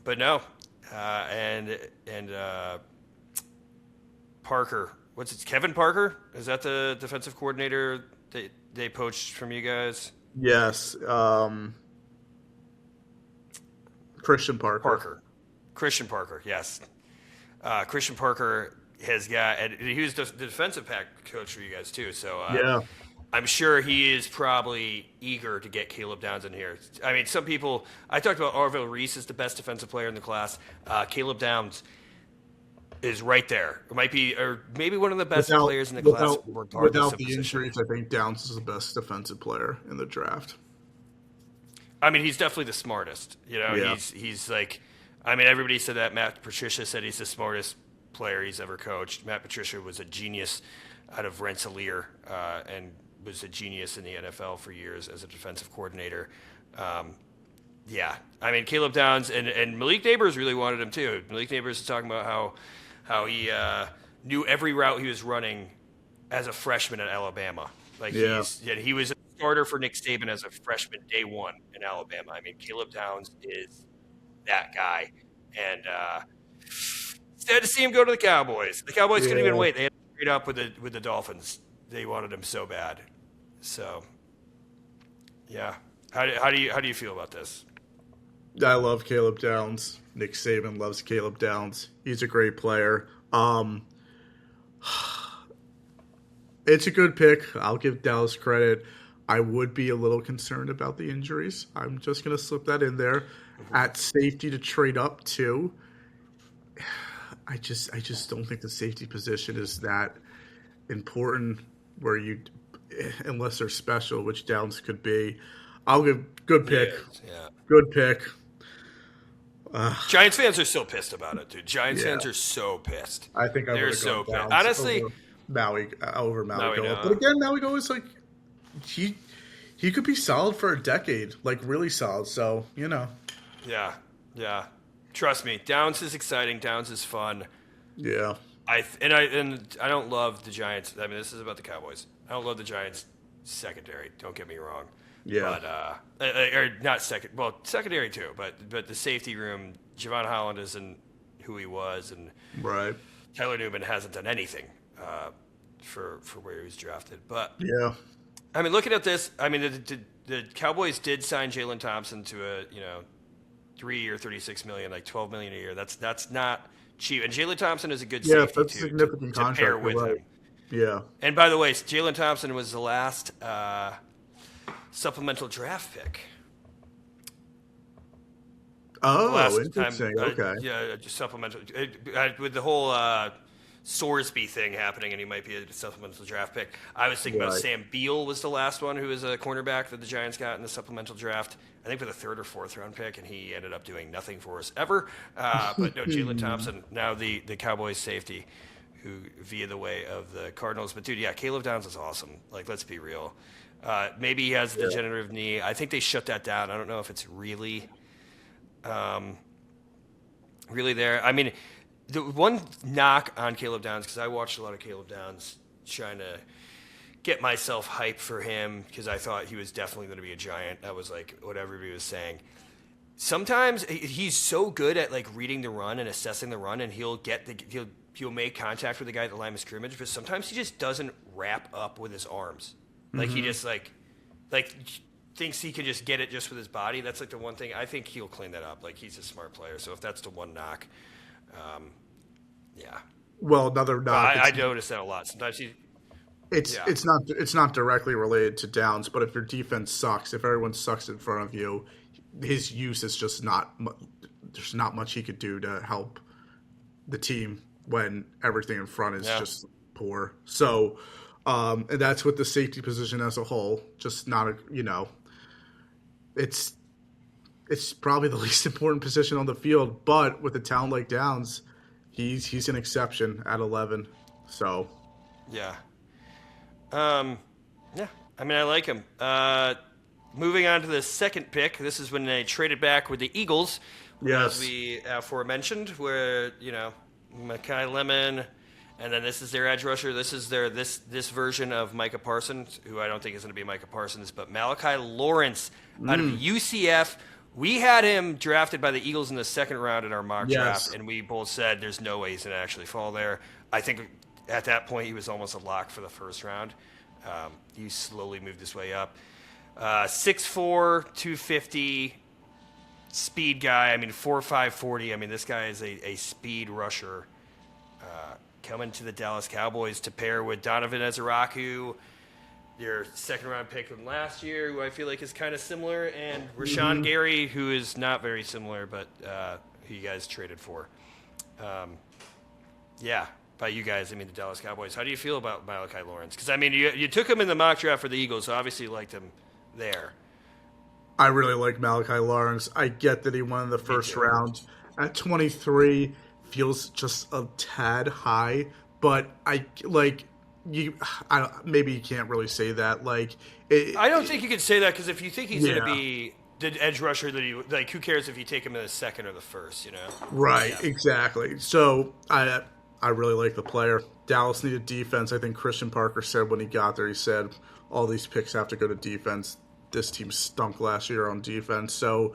But no. And Parker what's it? Kevin Parker? Is that the defensive coordinator they poached from you guys? Yes. Christian Parker. Christian Parker, yes. Christian Parker has got, and he was the defensive pack coach for you guys too. So Yeah. I'm sure he is probably eager to get Caleb Downs in here. I mean, some people, I talked about Orville Reese is the best defensive player in the class. Caleb Downs is right there. It might be, or maybe one of the best players in the class, regardless without of the position. injuries. I think Downs is the best defensive player in the draft. I mean, he's definitely the smartest. Yeah. He's like, I mean, everybody said that. Matt Patricia said he's the smartest player he's ever coached. Matt Patricia was a genius out of Rensselaer and was a genius in the NFL for years as a defensive coordinator. Yeah, I mean, Caleb Downs and Malik Neighbors really wanted him too. Malik Neighbors is talking about how he knew every route he was running as a freshman at Alabama. Like he was a starter for Nick Saban as a freshman day one in Alabama. I mean, Caleb Downs is that guy, and sad to see him go to the Cowboys. The Cowboys couldn't even wait. They had to trade up with the Dolphins. They wanted him so bad. So, yeah. How do you feel about this? I love Caleb Downs. Nick Saban loves Caleb Downs. He's a great player. It's a good pick. I'll give Dallas credit. I would be a little concerned about the injuries. I'm just going to slip that in there. At safety to trade up to, I just don't think the safety position is that important where you, unless they're special, which Downs could be. I'll give good pick. Yeah. Good pick. Giants fans are still pissed about it, dude. Giants fans are so pissed. I think they're so pissed. Honestly, over Maui Goa. no. But again, Maui Goa is like he could be solid for a decade, like really solid. So Yeah. Trust me, Downs is exciting. Downs is fun. Yeah. I don't love the Giants. I mean, this is about the Cowboys. I don't love the Giants secondary. Don't get me wrong. Yeah. But or not second. Well, secondary too. But the safety room, Javon Holland isn't who he was, and Right. Tyler Newman hasn't done anything for where he was drafted. But Yeah. I mean, looking at this, I mean, the Cowboys did sign Jalen Thompson to a 3-year, $36 million, like $12 million a year. That's not cheap. And Jalen Thompson is a good safety that's a significant to contract. pair with Right. him. Yeah. And by the way, Jalen Thompson was the last supplemental draft pick. Oh, interesting. Okay. Yeah, just supplemental. With the whole Sorsby thing happening, and he might be a supplemental draft pick. I was thinking about Right. Sam Beal was the last one who was a cornerback that the Giants got in the supplemental draft. I think with a 3rd or 4th round pick, and he ended up doing nothing for us ever. But no, Jalen Thompson, now the Cowboys safety, who via the way of the Cardinals. But dude, yeah, Caleb Downs is awesome. Like, let's be real. Maybe he has a degenerative knee. I think they shut that down. I don't know if it's really there. I mean, the one knock on Caleb Downs, because I watched a lot of Caleb Downs trying to get myself hyped for him, because I thought he was definitely going to be a Giant. That was like what everybody was saying. Sometimes he's so good at like reading the run and assessing the run, and he'll make contact with the guy at the line of scrimmage, but sometimes he just doesn't wrap up with his arms. Like he just like thinks he can just get it just with his body. That's like the one thing. I think he'll clean that up. Like, he's a smart player. So if that's the one knock, yeah. Well, another knock. I notice that a lot. Sometimes It's not directly related to Downs, but if your defense sucks, if everyone sucks in front of you, his use is just not. There's not much he could do to help the team when everything in front is just poor. So, and that's with the safety position as a whole. Just not it's probably the least important position on the field. But with a talent like Downs, he's an exception at 11. So, yeah. Yeah. I mean, I like him. Moving on to the second pick. This is when they traded back with the Eagles. Yes. As we aforementioned, where, Mekhi Lemon, and then this is their edge rusher. This is their this version of Micah Parsons, who I don't think is going to be Micah Parsons, but Malachi Lawrence out of UCF. We had him drafted by the Eagles in the 2nd round in our mock draft, and we both said there's no way he's going to actually fall there. I think at that point, he was almost a lock for the first round. He slowly moved his way up. 6'4", 250, speed guy. I mean, 4'5", 40. I mean, this guy is a speed rusher coming to the Dallas Cowboys to pair with Donovan Ezeraku, your second-round pick from last year, who I feel like is kind of similar, and Rashawn Gary, who is not very similar, but who you guys traded for. By you guys, I mean the Dallas Cowboys. How do you feel about Malachi Lawrence? Because, I mean, you took him in the mock draft for the Eagles, so obviously you liked him there. I really like Malachi Lawrence. I get that he won in the first round. At 23, feels just a tad high, but maybe you can't really say that. I don't think you could say that, because if you think he's going to be the edge rusher that who cares if you take him in the second or the first, you know? Right, exactly. So I really like the player. Dallas needed defense. I think Christian Parker said when he got there, he said all these picks have to go to defense. This team stunk last year on defense. So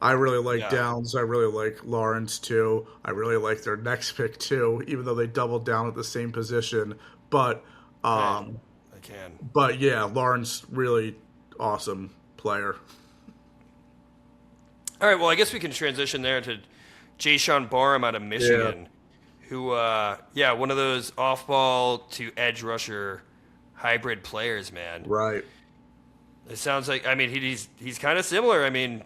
I really like Downs. I really like Lawrence, too. I really like their next pick, too, even though they doubled down at the same position. But, But, yeah, Lawrence, really awesome player. All right, well, I guess we can transition there to Jayshon Barham out of Michigan, who, one of those off-ball to edge rusher hybrid players, man. Right. It sounds like, I mean, he's kind of similar. I mean,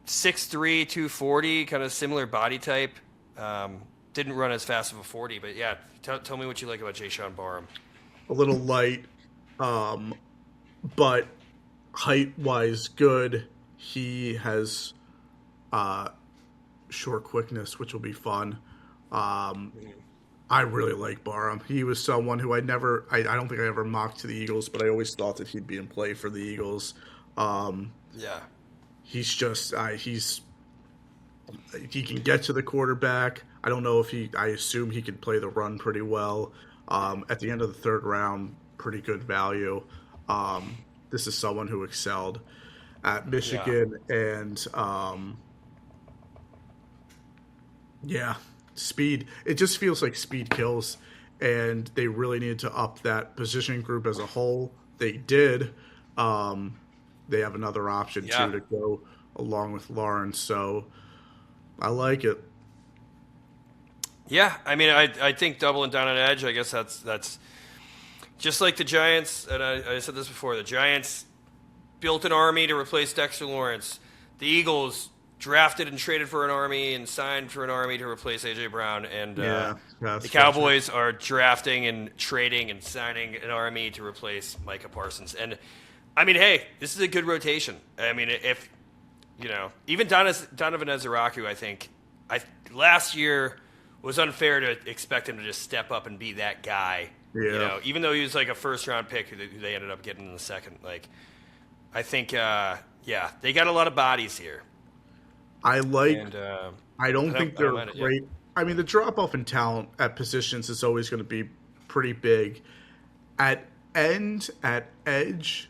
6'3", 240, kind of similar body type. Didn't run as fast of a 40, but yeah, tell me what you like about Jayshon Barham. A little light, but height-wise good. He has short quickness, which will be fun. I really like Barham. He was someone who I don't think I ever mocked to the Eagles, but I always thought that he'd be in play for the Eagles. He's just, he can get to the quarterback. I don't know if I assume he can play the run pretty well. At the end of the third round, pretty good value. This is someone who excelled at Michigan and, speed. It just feels like speed kills, and they really needed to up that position group as a whole. They did. They have another option, too, to go along with Lawrence, so I like it. Yeah, I mean, I think doubling down on edge, I guess that's just like the Giants, and I said this before, the Giants built an army to replace Dexter Lawrence. The Eagles drafted and traded for an army and signed for an army to replace A.J. Brown. And the Cowboys are drafting and trading and signing an army to replace Micah Parsons. And, I mean, hey, this is a good rotation. I mean, if, even Donovan Ezeraku, I think, last year was unfair to expect him to just step up and be that guy. Yeah. Even though he was like a first-round pick who they ended up getting in the second. I think, they got a lot of bodies here. I don't think they're great. I mean, the drop-off in talent at positions is always going to be pretty big. At edge,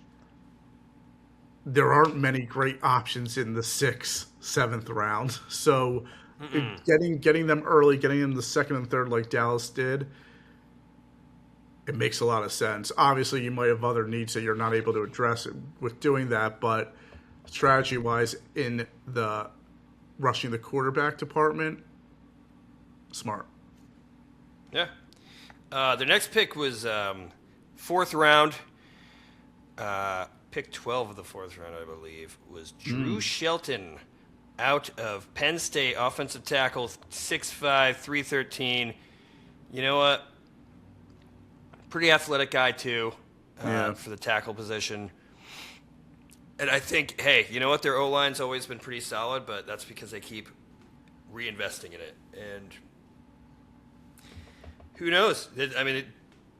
there aren't many great options in the 6th, 7th round. So getting them early, getting them the second and third like Dallas did, it makes a lot of sense. Obviously, you might have other needs that you're not able to address with doing that, but strategy-wise, in the rushing the quarterback department, smart. Yeah. Their next pick was 4th round. Pick 12 of the 4th round, I believe, was Drew Shelton out of Penn State, offensive tackle, 6'5", 313. You know what? Pretty athletic guy, too, for the tackle position. And I think, hey, you know what? Their O-line's always been pretty solid, but that's because they keep reinvesting in it. And who knows? I mean,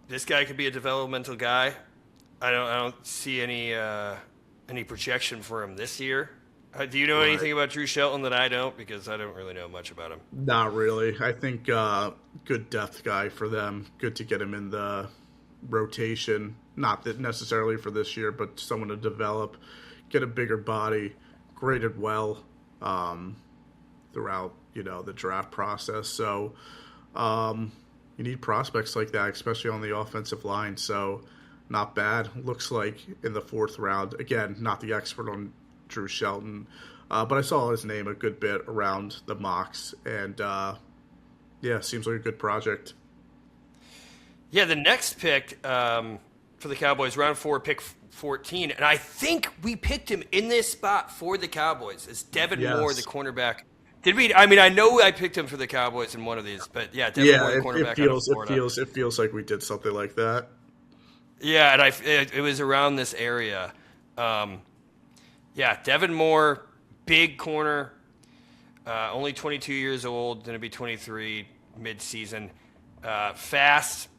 this guy could be a developmental guy. I don't see any projection for him this year. Do you know anything about Drew Shelton that I don't? Because I don't really know much about him. Not really. I think good depth guy for them. Good to get him in the rotation. Not that necessarily for this year, but someone to develop. Get a bigger body, graded well throughout, the draft process. So, you need prospects like that, especially on the offensive line. So not bad. Looks like in the 4th round. Again, not the expert on Drew Shelton, but I saw his name a good bit around the mocks, and seems like a good project. Yeah, the next pick for the Cowboys, round 4, pick 14, and I think we picked him in this spot for the Cowboys. It's Devin Moore, the cornerback. Did we? I mean, I know I picked him for the Cowboys in one of these, but yeah, Devin Moore, the cornerback out of Florida. It feels like we did something like that. Yeah, and it was around this area. Devin Moore, big corner, only 22 years old, going to be 23 mid-season. Fast,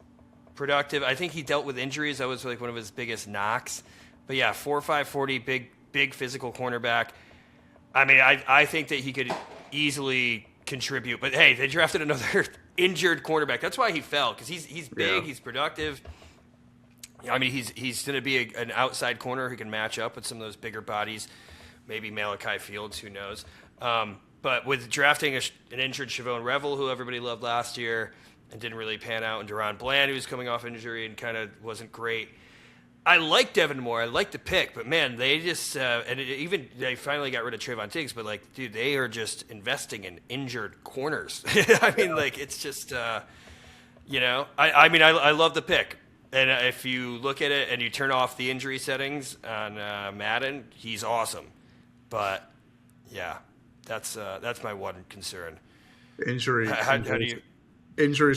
productive. I think he dealt with injuries. That was like one of his biggest knocks. But yeah, 4'5", 40, big physical cornerback. I mean, I think that he could easily contribute. But hey, they drafted another injured cornerback. That's why he fell, because he's big, he's productive. I mean, he's going to be an outside corner who can match up with some of those bigger bodies, maybe Malachi Fields, who knows. But with drafting an injured Siobhan Revel, who everybody loved last year and didn't really pan out, and Deron Bland, who was coming off injury and kind of wasn't great. I like Devin Moore. I like the pick, but man, they just they finally got rid of Trayvon Diggs, but like, dude, they are just investing in injured corners. I mean, like, it's just, I love the pick. And if you look at it and you turn off the injury settings on Madden, he's awesome. But yeah, that's my one concern. Injuries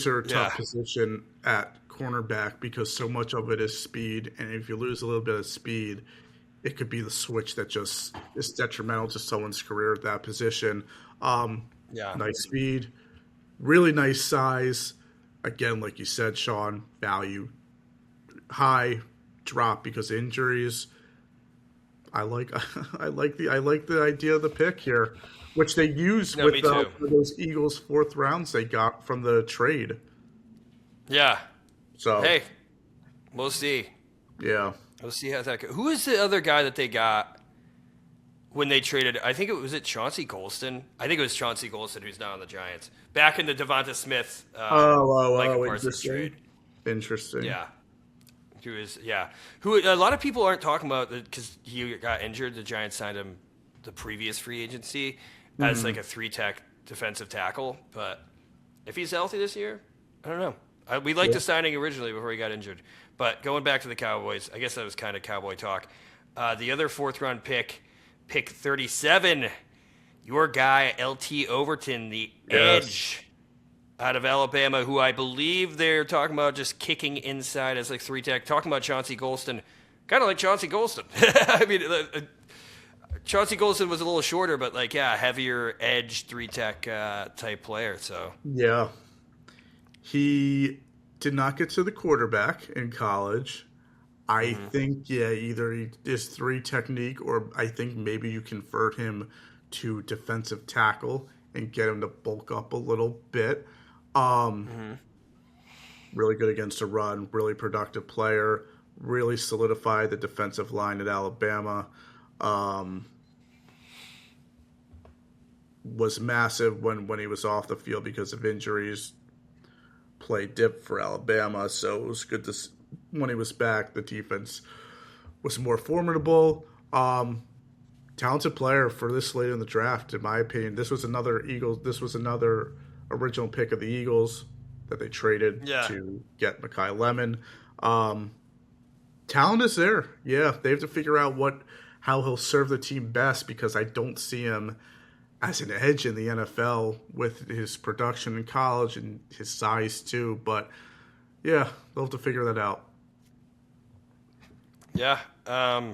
are a tough position at cornerback because so much of it is speed, and if you lose a little bit of speed, it could be the switch that just is detrimental to someone's career at that position. Nice speed, really nice size. Again, like you said, Sean, value high, drop because of injuries. I like the idea of the pick here, which they used with those Eagles 4th rounds they got from the trade. Yeah. So hey, we'll see. Yeah, we'll see how that goes. Who is the other guy that they got when they traded? I think it was Chauncey Golston. I think it was Chauncey Golston, who's now on the Giants. Back in the Devonta Smith. Interesting. Interesting. Yeah. Who a lot of people aren't talking about because he got injured. The Giants signed him the previous free agency as like a 3-tech defensive tackle. But if he's healthy this year, I don't know. We liked the signing originally before he got injured. But going back to the Cowboys, I guess that was kind of Cowboy talk. The other 4th round pick 37, your guy LT Overton, the edge out of Alabama, who I believe they're talking about just kicking inside as like 3-tech. Talking about Chauncey Golston, kind of like Chauncey Golston. I mean, Chauncey Golston was a little shorter, but like, heavier edge 3-tech type player. So yeah, he did not get to the quarterback in college. I think either he is 3 technique, or I think maybe you convert him to defensive tackle and get him to bulk up a little bit. Really good against a run, really productive player, really solidified the defensive line at Alabama. Was massive when he was off the field because of injuries. Played dip for Alabama, so it was good to when he was back. The defense was more formidable. Talented player for this late in the draft, in my opinion. This was another original pick of the Eagles that they traded to get Mekhi Lemon. Talent is there. Yeah, they have to figure out how he'll serve the team best, because I don't see him as an edge in the NFL with his production in college and his size too. But yeah, they'll have to figure that out. Yeah. I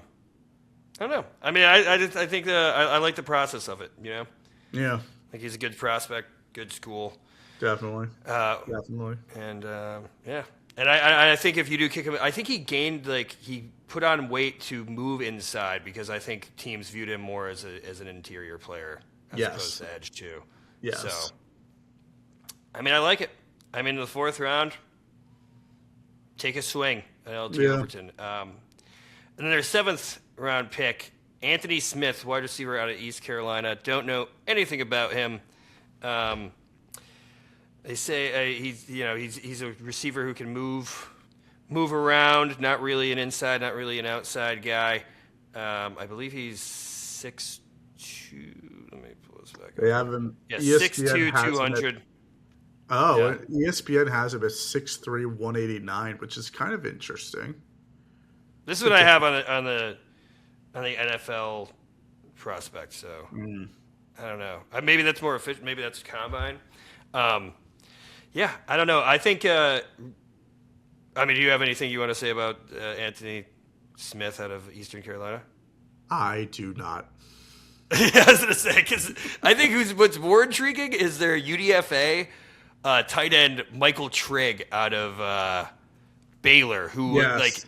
don't know. I mean, I think I like the process of it, you know? Yeah. I think he's a good prospect, good school. Definitely. Definitely. And, And I think if you do kick him, I think he gained, he put on weight to move inside, because I think teams viewed him more as an interior player as opposed to edge too. Yes. So, I mean, I like it. I'm in the 4th round. Take a swing at LT Overton. And then their 7th round pick, Anthony Smith, wide receiver out of East Carolina. Don't know anything about him. They say he's a receiver who can move around. Not really an inside, not really an outside guy. I believe he's 6'2". Let me pull this back They up. have him. Yeah, ESPN 6'2", has him 200. at, oh, ESPN has him at 6'3", 189, which is kind of interesting. This is what I have on the NFL prospect. So I don't know. Maybe that's more efficient. Maybe that's combine. Yeah, I don't know. I think. Do you have anything you want to say about Anthony Smith out of Eastern Carolina? I do not. I was gonna say, because I think what's more intriguing is their UDFA tight end Michael Trigg out of Baylor, who Yes.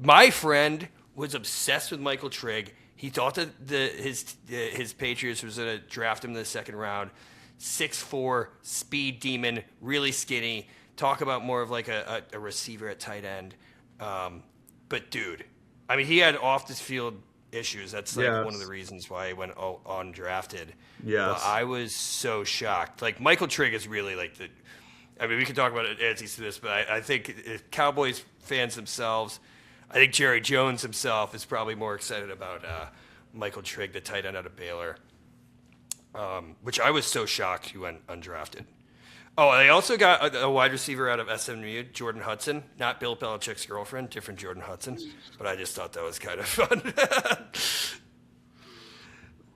my friend was obsessed with Michael Trigg. He thought that his Patriots was gonna draft him in the second round. 6'4", speed demon, really skinny. Talk about more of like a receiver at tight end. But dude, he had off the field issues. That's one of the reasons why he went undrafted. Yes. But I was so shocked. Like Michael Trigg is really like we could talk about it as he's this, but I think if Cowboys fans themselves, I think Jerry Jones himself is probably more excited about Michael Trigg, the tight end out of Baylor. Which I was so shocked he went undrafted. Oh, they also got a wide receiver out of SMU, Jordan Hudson. Not Bill Belichick's girlfriend, different Jordan Hudson. But I just thought that was kind of fun.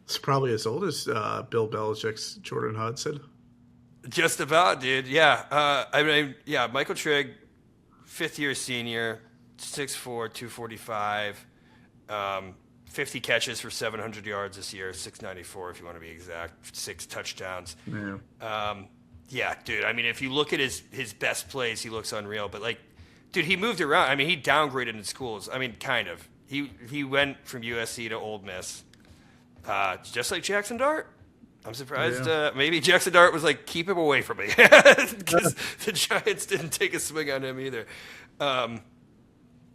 It's probably as old as Bill Belichick's Jordan Hudson. Just about, dude. Yeah. Michael Trigg, fifth-year senior, 6'4", 245, 50 catches for 700 yards this year, 694 if you want to be exact, 6 touchdowns. Yeah. Dude. If you look at his best plays, he looks unreal. But dude, he moved around. He downgraded in schools. Kind of. He went from USC to Ole Miss, just like Jackson Dart. I'm surprised. Yeah. Maybe Jackson Dart was like, keep him away from me, because the Giants didn't take a swing on him either.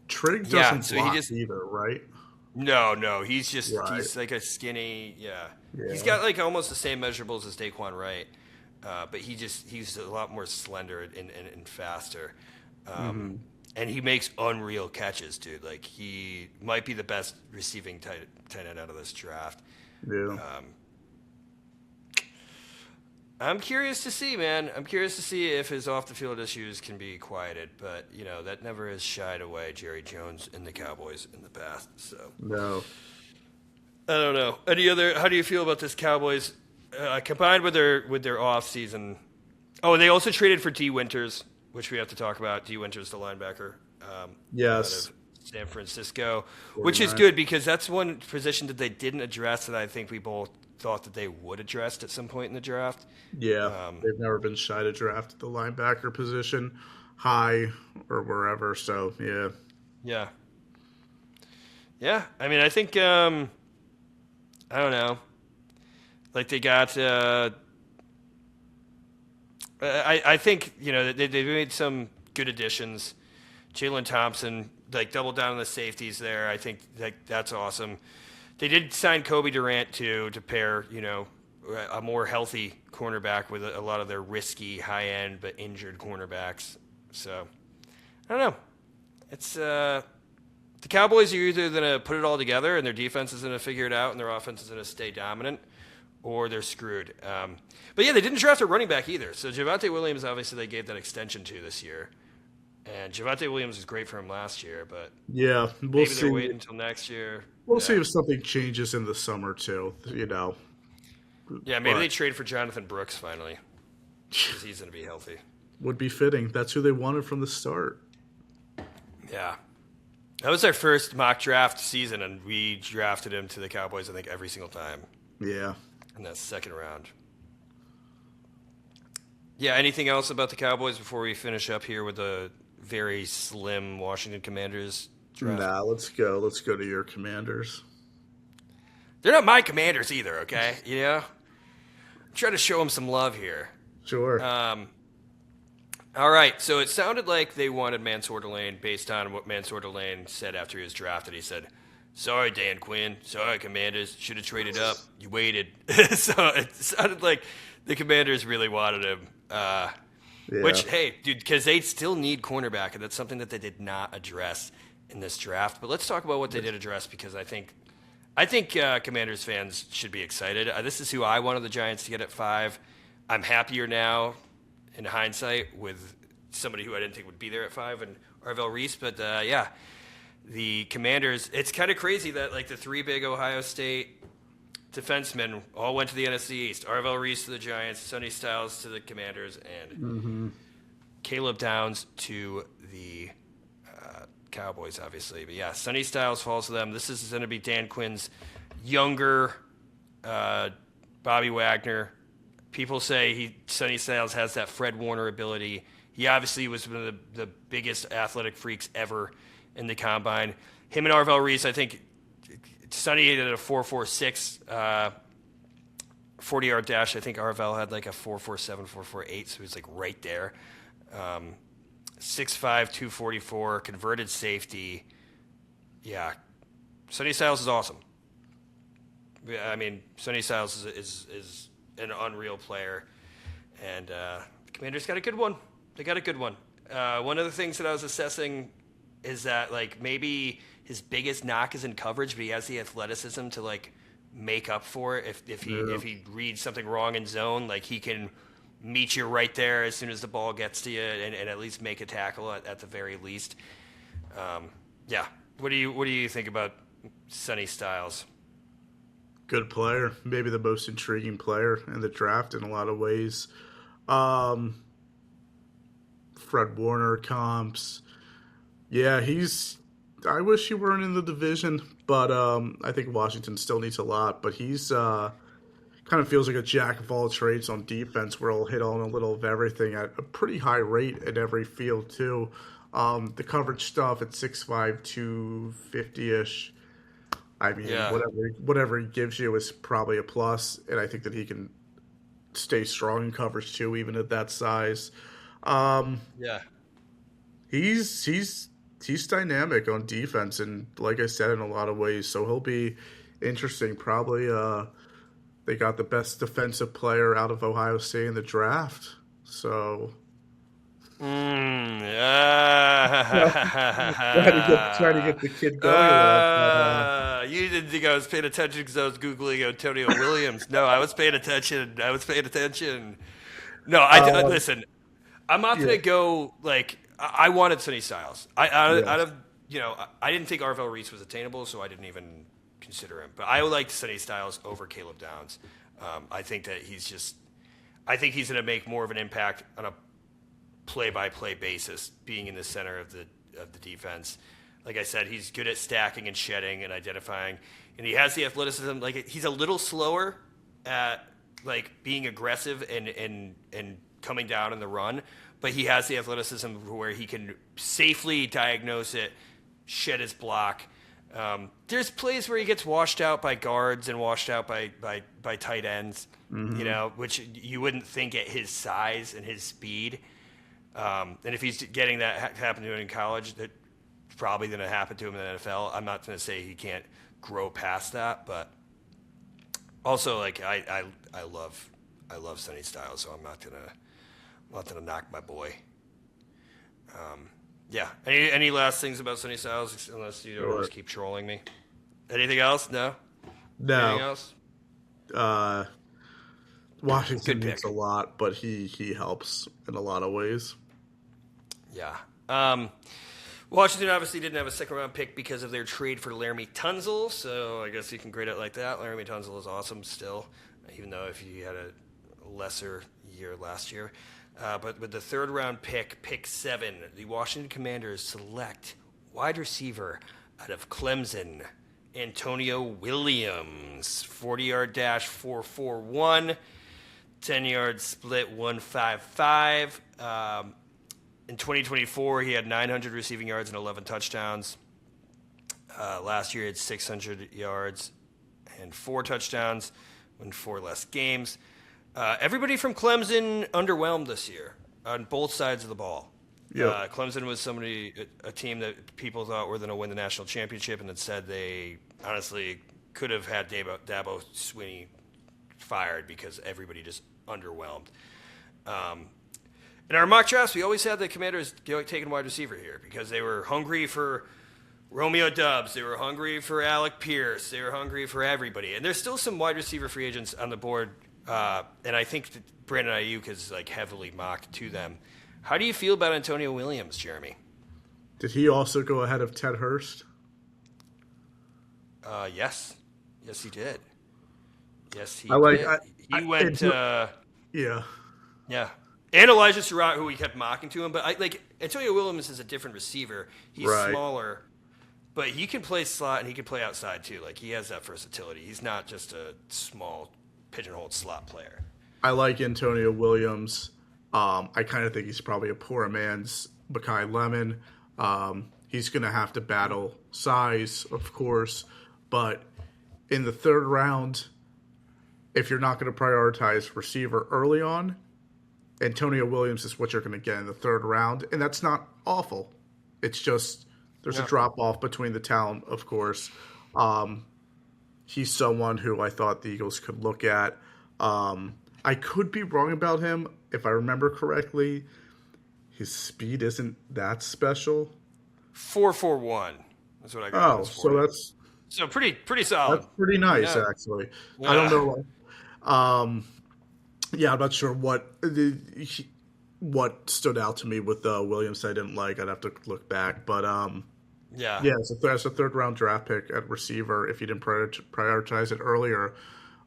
Trigg doesn't so block either, right? No, he's Right. he's like a skinny, yeah. Yeah. He's got like almost the same measurables as Daquan Wright, but he's a lot more slender and faster, and he makes unreal catches, dude. Like he might be the best receiving tight end out of this draft. Yeah. I'm curious to see, man. I'm curious to see if his off-the-field issues can be quieted. But, that never has shied away Jerry Jones and the Cowboys in the past. So No. I don't know. How do you feel about this Cowboys combined with their off-season? Oh, and they also traded for D. Winters, which we have to talk about. D. Winters, the linebacker. Yes. Out of San Francisco, which is good because that's one position that they didn't address that I think we both thought that they would address at some point in the draft. Yeah, they've never been shy to draft the linebacker position high or wherever. So Yeah. I think I don't know. Like they got. I think they made some good additions. Jalen Thompson doubled down on the safeties there. I think that's awesome. They did sign Kobe Durant to pair, a more healthy cornerback with a lot of their risky, high-end but injured cornerbacks. So, I don't know. It's the Cowboys are either going to put it all together and their defense is going to figure it out and their offense is going to stay dominant, or they're screwed. But yeah, they didn't draft a running back either. So Javonte Williams, obviously, they gave that extension to this year. And Javonte Williams was great for him last year, but we'll maybe see. they're waiting until next year. We'll see if something changes in the summer too. Yeah, maybe they trade for Jonathan Brooks finally, because he's going to be healthy. Would be fitting. That's who they wanted from the start. Yeah, that was our first mock draft season, and we drafted him to the Cowboys. I think every single time. Yeah. In that second round. Yeah. Anything else about the Cowboys before we finish up here with the very slim Washington Commanders draft? Nah, let's go. Let's go to your Commanders. They're not my Commanders either, okay? I'm trying to show them some love here. Sure. All right, so it sounded like they wanted Mansour-Delane based on what Mansour-Delane said after he was drafted. He said, "Sorry, Dan Quinn. Sorry, Commanders. Should have traded up. You waited." So it sounded like the Commanders really wanted him. Yeah. Which, hey, dude, because they still need cornerback, and that's something that they did not address in this draft. But let's talk about what they did address, because I think Commanders fans should be excited. This is who I wanted the Giants to get at 5. I'm happier now, in hindsight, with somebody who I didn't think would be there at 5, and Arvell Reese. But yeah, the Commanders. It's kind of crazy that like the 3 big Ohio State defensemen all went to the NFC East. Arvell Reese to the Giants, Sonny Styles to the Commanders, and Caleb Downs to the Cowboys, obviously. But yeah, Sonny Styles falls to them. This is going to be Dan Quinn's younger Bobby Wagner. People say Sonny Styles has that Fred Warner ability. He obviously was one of the biggest athletic freaks ever in the combine. Him and Arvell Reese, I think Sonny did a 4.46 40-yard dash. I think Arvell had like a 4.47, 4.48, so he was like right there. 6'5", 244, converted safety. Yeah, Sonny Styles is awesome. I mean, Sonny Styles is an unreal player, and the Commanders got a good one. They got a good one. One of the things that I was assessing is that like maybe his biggest knock is in coverage, but he has the athleticism to like make up for it. If he reads something wrong in zone, like he can meet you right there as soon as the ball gets to you, and at least make a tackle at the very least. Yeah. What do you think about Sonny Styles? Good player, maybe the most intriguing player in the draft in a lot of ways. Fred Warner comps. Yeah, I wish he weren't in the division, but I think Washington still needs a lot. But he's kind of feels like a jack of all trades on defense, where he'll hit on a little of everything at a pretty high rate at every field too. The coverage stuff at 6'5", 250-ish. I mean, Yeah. whatever he gives you is probably a plus, and I think that he can stay strong in coverage too, even at that size. Yeah. He's dynamic on defense, and like I said, in a lot of ways, so he'll be interesting. Probably, they got the best defensive player out of Ohio State in the draft, so. Trying to get the kid going. You didn't think I was paying attention because I was Googling Antonio Williams. No, I was paying attention. No, listen, I'm not going to go, like, I wanted Sonny Styles. Out of, I didn't think Arvell Reese was attainable, so I didn't even consider him. But I liked Sonny Styles over Caleb Downs. I think that he's going to make more of an impact on a play-by-play basis, being in the center of the defense. Like I said, he's good at stacking and shedding and identifying, and he has the athleticism. Like, he's a little slower at like being aggressive and coming down in the run, but he has the athleticism where he can safely diagnose it, shed his block. There's plays where he gets washed out by guards and washed out by tight ends, which you wouldn't think at his size and his speed. And if he's getting that happen to him in college, that's probably going to happen to him in the NFL. I'm not going to say he can't grow past that, but also, like, I love Sonny Styles, so I'm not gonna knock my boy. Yeah. Any last things about Sonny Styles, unless you just keep trolling me? Anything else? No. Anything else? Washington needs a lot, but he helps in a lot of ways. Yeah. Washington obviously didn't have a second-round pick because of their trade for Laramie Tunsil, so I guess you can grade it like that. Laramie Tunsil is awesome still, even though if he had a lesser year last year. But with the third-round pick 7, the Washington Commanders select wide receiver out of Clemson, Antonio Williams, 40-yard dash 4.41, 10-yard split 1.55. In 2024, he had 900 receiving yards and 11 touchdowns. Last year, he had 600 yards and 4 touchdowns in 4 less games. Everybody from Clemson underwhelmed this year on both sides of the ball. Yep. Clemson was a team that people thought were going to win the national championship, and instead they honestly could have had Dabo Swinney fired because everybody just underwhelmed. In our mock drafts, we always had the Commanders taking wide receiver here because they were hungry for Romeo Doubs. They were hungry for Alec Pierce. They were hungry for everybody. And there's still some wide receiver free agents on the board. And I think that Brandon Ayuk is like heavily mocked to them. How do you feel about Antonio Williams, Jeremy? Did he also go ahead of Ted Hurst? Yes. Yes, he did. Yes, he like. did. He went. Yeah. Yeah. And Elijah Surratt, who we kept mocking to him. But Antonio Williams is a different receiver. He's smaller. But he can play slot and he can play outside too. Like, he has that versatility. He's not just a small pigeonholed slot player. I like Antonio Williams. I kind of think he's probably a poor man's Mekhi Lemon. He's going to have to battle size, of course. But in the third round, if you're not going to prioritize receiver early on, Antonio Williams is what you're going to get in the third round. And that's not awful. It's just... There's a drop-off between the talent, of course. He's someone who I thought the Eagles could look at. I could be wrong about him. If I remember correctly, his speed isn't that special. 4.41. That's what I got. Oh, so that's... So pretty solid. That's pretty nice, actually. Yeah. I don't know. I'm not sure what stood out to me with Williams I didn't like. I'd have to look back. But... Yeah, as a third-round draft pick at receiver, if you didn't prioritize it earlier,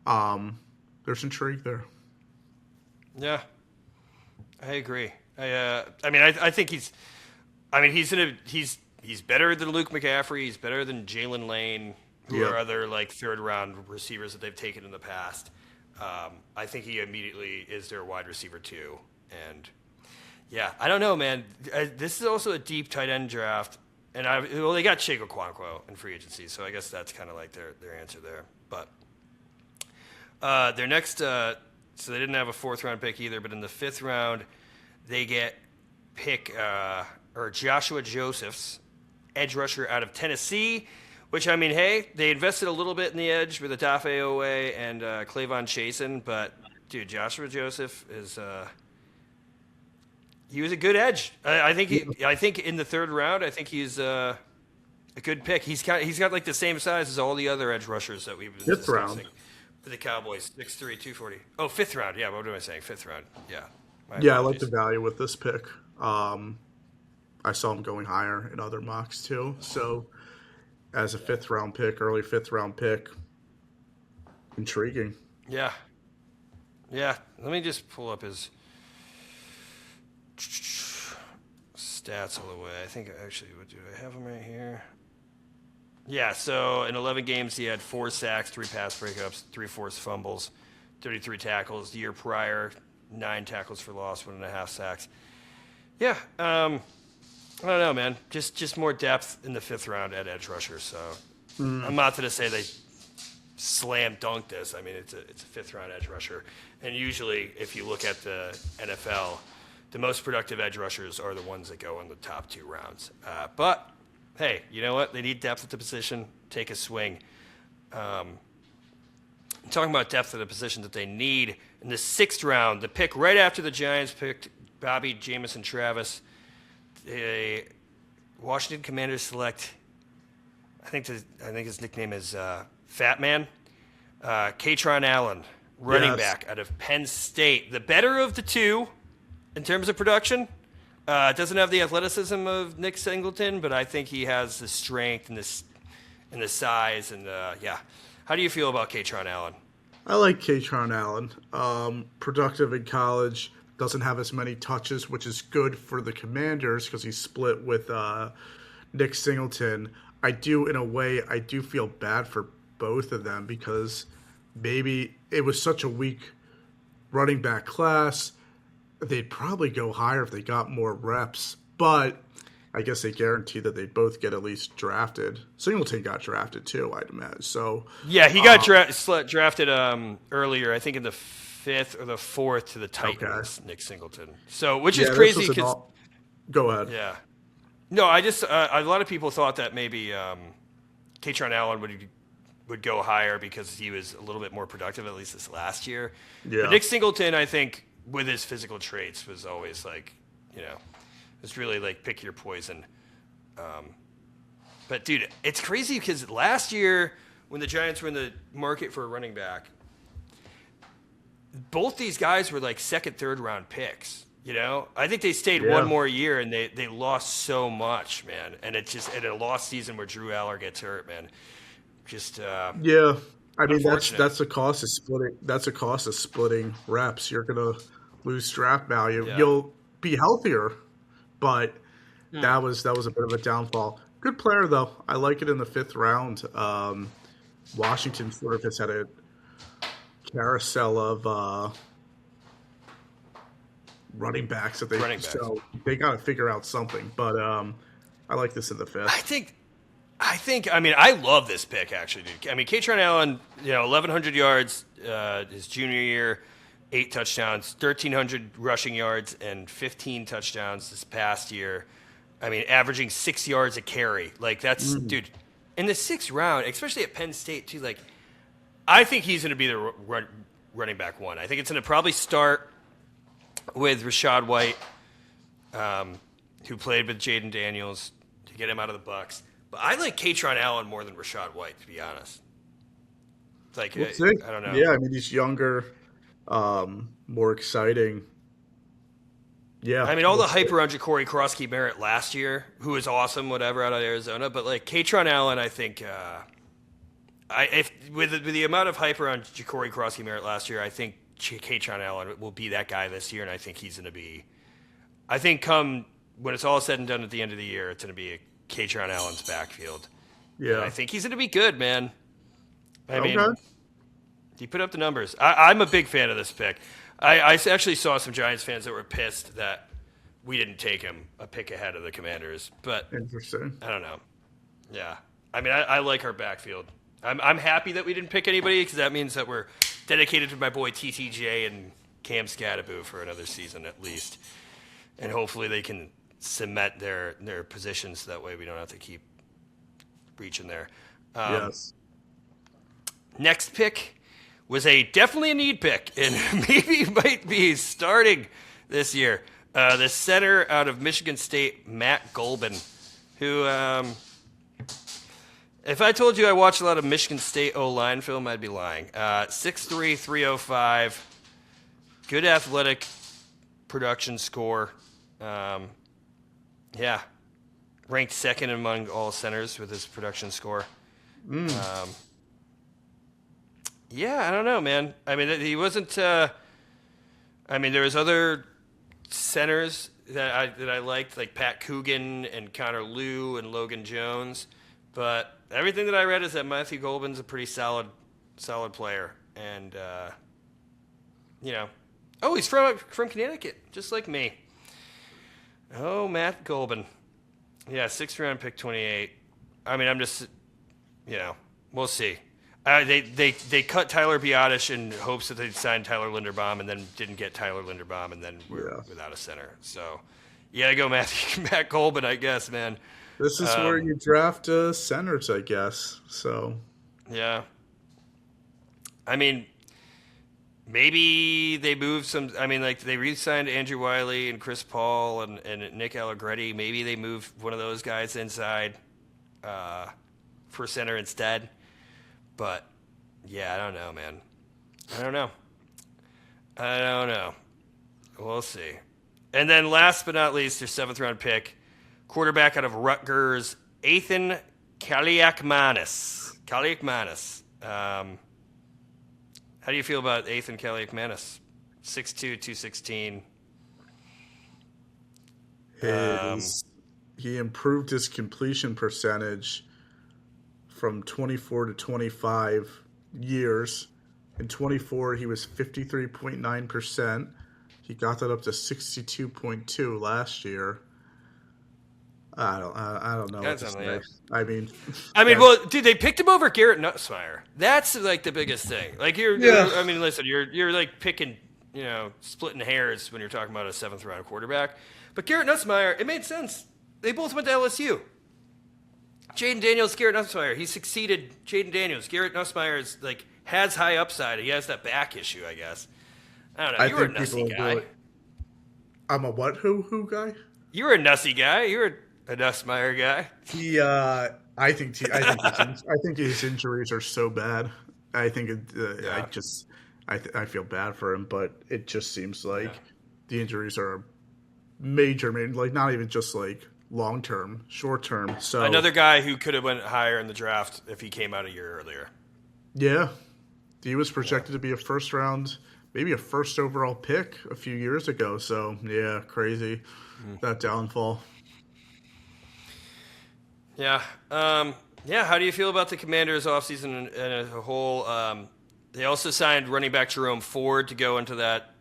there's intrigue there. Yeah, I agree. I think he's better than Luke McCaffrey. He's better than Jalen Lane, who are other third-round receivers that they've taken in the past. I think he immediately is their wide receiver too. And yeah, I don't know, man. This is also a deep tight end draft. And they got Chig Okonkwo in free agency, so I guess that's kind of like their answer there. But their next, so they didn't have a fourth-round pick either, but in the fifth round, they get Joshua Josephs, edge rusher out of Tennessee, which, hey, they invested a little bit in the edge with Odafe Owe and Clavon Chasen, but, dude, Joshua Joseph is... He was a good edge. I think in the third round, I think he's a good pick. He's got the same size as all the other edge rushers that we've been discussing round for the Cowboys. 6'3", 240. Oh, fifth round. Yeah, what am I saying? Fifth round. Yeah. I like the value with this pick. I saw him going higher in other mocks too. So, as a early fifth round pick, intriguing. Yeah. Yeah. Let me just pull up his stats all the way. I think actually, what do I have him right here? Yeah, so in 11 games he had 4 sacks, 3 pass breakups, 3 forced fumbles, 33 tackles. The year prior, 9 tackles for loss, 1.5 sacks. Yeah, I don't know, man. Just more depth in the fifth round at edge rusher. So I'm not going to say they slam dunk this. It's a fifth round edge rusher, and usually if you look at the NFL, the most productive edge rushers are the ones that go in the top 2 rounds. But, hey, you know what? They need depth at the position. Take a swing. Talking about depth at the position that they need, in the 6th round, the pick right after the Giants picked Bobby Jamison Travis, the Washington Commanders select, I think his nickname is Fat Man, Katron Allen, running back out of Penn State. The better of the two. In terms of production, doesn't have the athleticism of Nick Singleton, but I think he has the strength and the size. And how do you feel about Katron Allen? I like Katron Allen. Productive in college, doesn't have as many touches, which is good for the Commanders because he's split with Nick Singleton. I do feel bad for both of them because maybe it was such a weak running back class. They'd probably go higher if they got more reps, but I guess they guarantee that they'd both get at least drafted. Singleton got drafted too, I'd imagine. So yeah, he got drafted earlier, I think in the 5th or the 4th to the Titans. Okay. Nick Singleton. So which is crazy because go ahead. Yeah, no, I just a lot of people thought that maybe Katron Allen would go higher because he was a little bit more productive, at least this last year. Yeah. But Nick Singleton, I think, with his physical traits was always like, it's really like pick your poison. But dude, it's crazy because last year when the Giants were in the market for a running back, both these guys were like second, third round picks. I think they stayed one more year and they lost so much, man. And it's just in a lost season where Drew Aller gets hurt, man. Just yeah. I mean that's a cost of splitting. That's a cost of splitting reps. You're gonna lose draft value. Yeah. You'll be healthier, but that was a bit of a downfall. Good player though. I like it in the 5th round. Washington sort of has had a carousel of running backs that so they got to figure out something. But I like this in the 5th. I mean, I love this pick actually, dude. I mean, Kaytron Allen, 1,100 yards his junior year, 8 touchdowns, 1,300 rushing yards, and 15 touchdowns this past year. I mean, averaging 6 yards a carry. Like that's dude. In the 6th round, especially at Penn State too. Like, I think he's going to be the running back one. I think it's going to probably start with Rachaad White, who played with Jaden Daniels to get him out of the Bucs. But I like Kaytron Allen more than Rachaad White, to be honest. It's like, I don't know. Yeah, I mean, he's younger, more exciting. Yeah. I mean, all the hype around Ja'Cory Crosskey-Merritt last year, who was awesome, whatever, out of Arizona. But, like, Kaytron Allen, I think, with the amount of hype around Ja'Cory Crosskey-Merritt last year, I think Kaytron Allen will be that guy this year, and I think he's going to be – I think when it's all said and done at the end of the year, it's going to be Kaytron Allen's backfield. Yeah. And I think he's going to be good, man. I mean, he put up the numbers. I'm a big fan of this pick. I actually saw some Giants fans that were pissed that we didn't take him a pick ahead of the Commanders. But interesting. I don't know. Yeah. I mean, I like our backfield. I'm happy that we didn't pick anybody because that means that we're dedicated to my boy TTJ and Cam Scattaboo for another season at least. And hopefully they can cement their positions so that way we don't have to keep reaching there. Yes. Next pick was definitely a need pick and maybe might be starting this year. The center out of Michigan State, Matt Golban, who, if I told you I watched a lot of Michigan State O-line film, I'd be lying. 6'3", 305, good athletic production score. Yeah, ranked second among all centers with his production score. Yeah, I don't know, man. I mean, he wasn't. I mean, there was other centers that I liked, like Pat Coogan and Connor Liu and Logan Jones. But everything that I read is that Matthew Golban's a pretty solid player, and he's from Connecticut, just like me. Oh, Matt Golban. Yeah, 6th round pick, 28. I mean, I'm just, we'll see. They cut Tyler Biadasz in hopes that they'd sign Tyler Linderbaum and then didn't get Tyler Linderbaum and then we're without a center. So, you got to go Matt Golban, I guess, man. This is where you draft centers, I guess. So, yeah. I mean, maybe they moved some. I mean, like they re-signed Andrew Wiley and Chris Paul and Nick Allegretti. Maybe they moved one of those guys inside for center instead. But yeah, I don't know, man. I don't know. We'll see. And then last but not least, their 7th round pick, quarterback out of Rutgers, Ethan Kaliakmanis. How do you feel about Ethan Kaliakmanis? 6'2", 216. He improved his completion percentage from 24 to 25 years. In 24, he was 53.9%. He got that up to 62.2 last year. I don't know. What to say. I mean, well, dude, they picked him over Garrett Nussmeier. That's like the biggest thing. Like I mean, listen, you're like picking, splitting hairs when you're talking about a 7th round quarterback. But Garrett Nussmeier, it made sense. They both went to LSU. Jaden Daniels, Garrett Nussmeier. He succeeded Jaden Daniels. Garrett Nussmeier has high upside. He has that back issue, I guess. I don't know. I You were a think people nussy will guy. do it. I'm a what? Who guy? You were a nussy guy. You were a Nussmeyer guy. I think his injuries are so bad. I think Yeah. I feel bad for him, but it just seems Yeah. like the injuries are major, like not even just like long term, short term. So Another guy who could have went higher in the draft if he came out a year earlier. yeah, he was Yeah. projected to be a first round, maybe a first overall pick a few years ago. So yeah, crazy that downfall. Yeah. Yeah. How do you feel about the Commanders' offseason as a whole? They also signed running back Jerome Ford to go into that.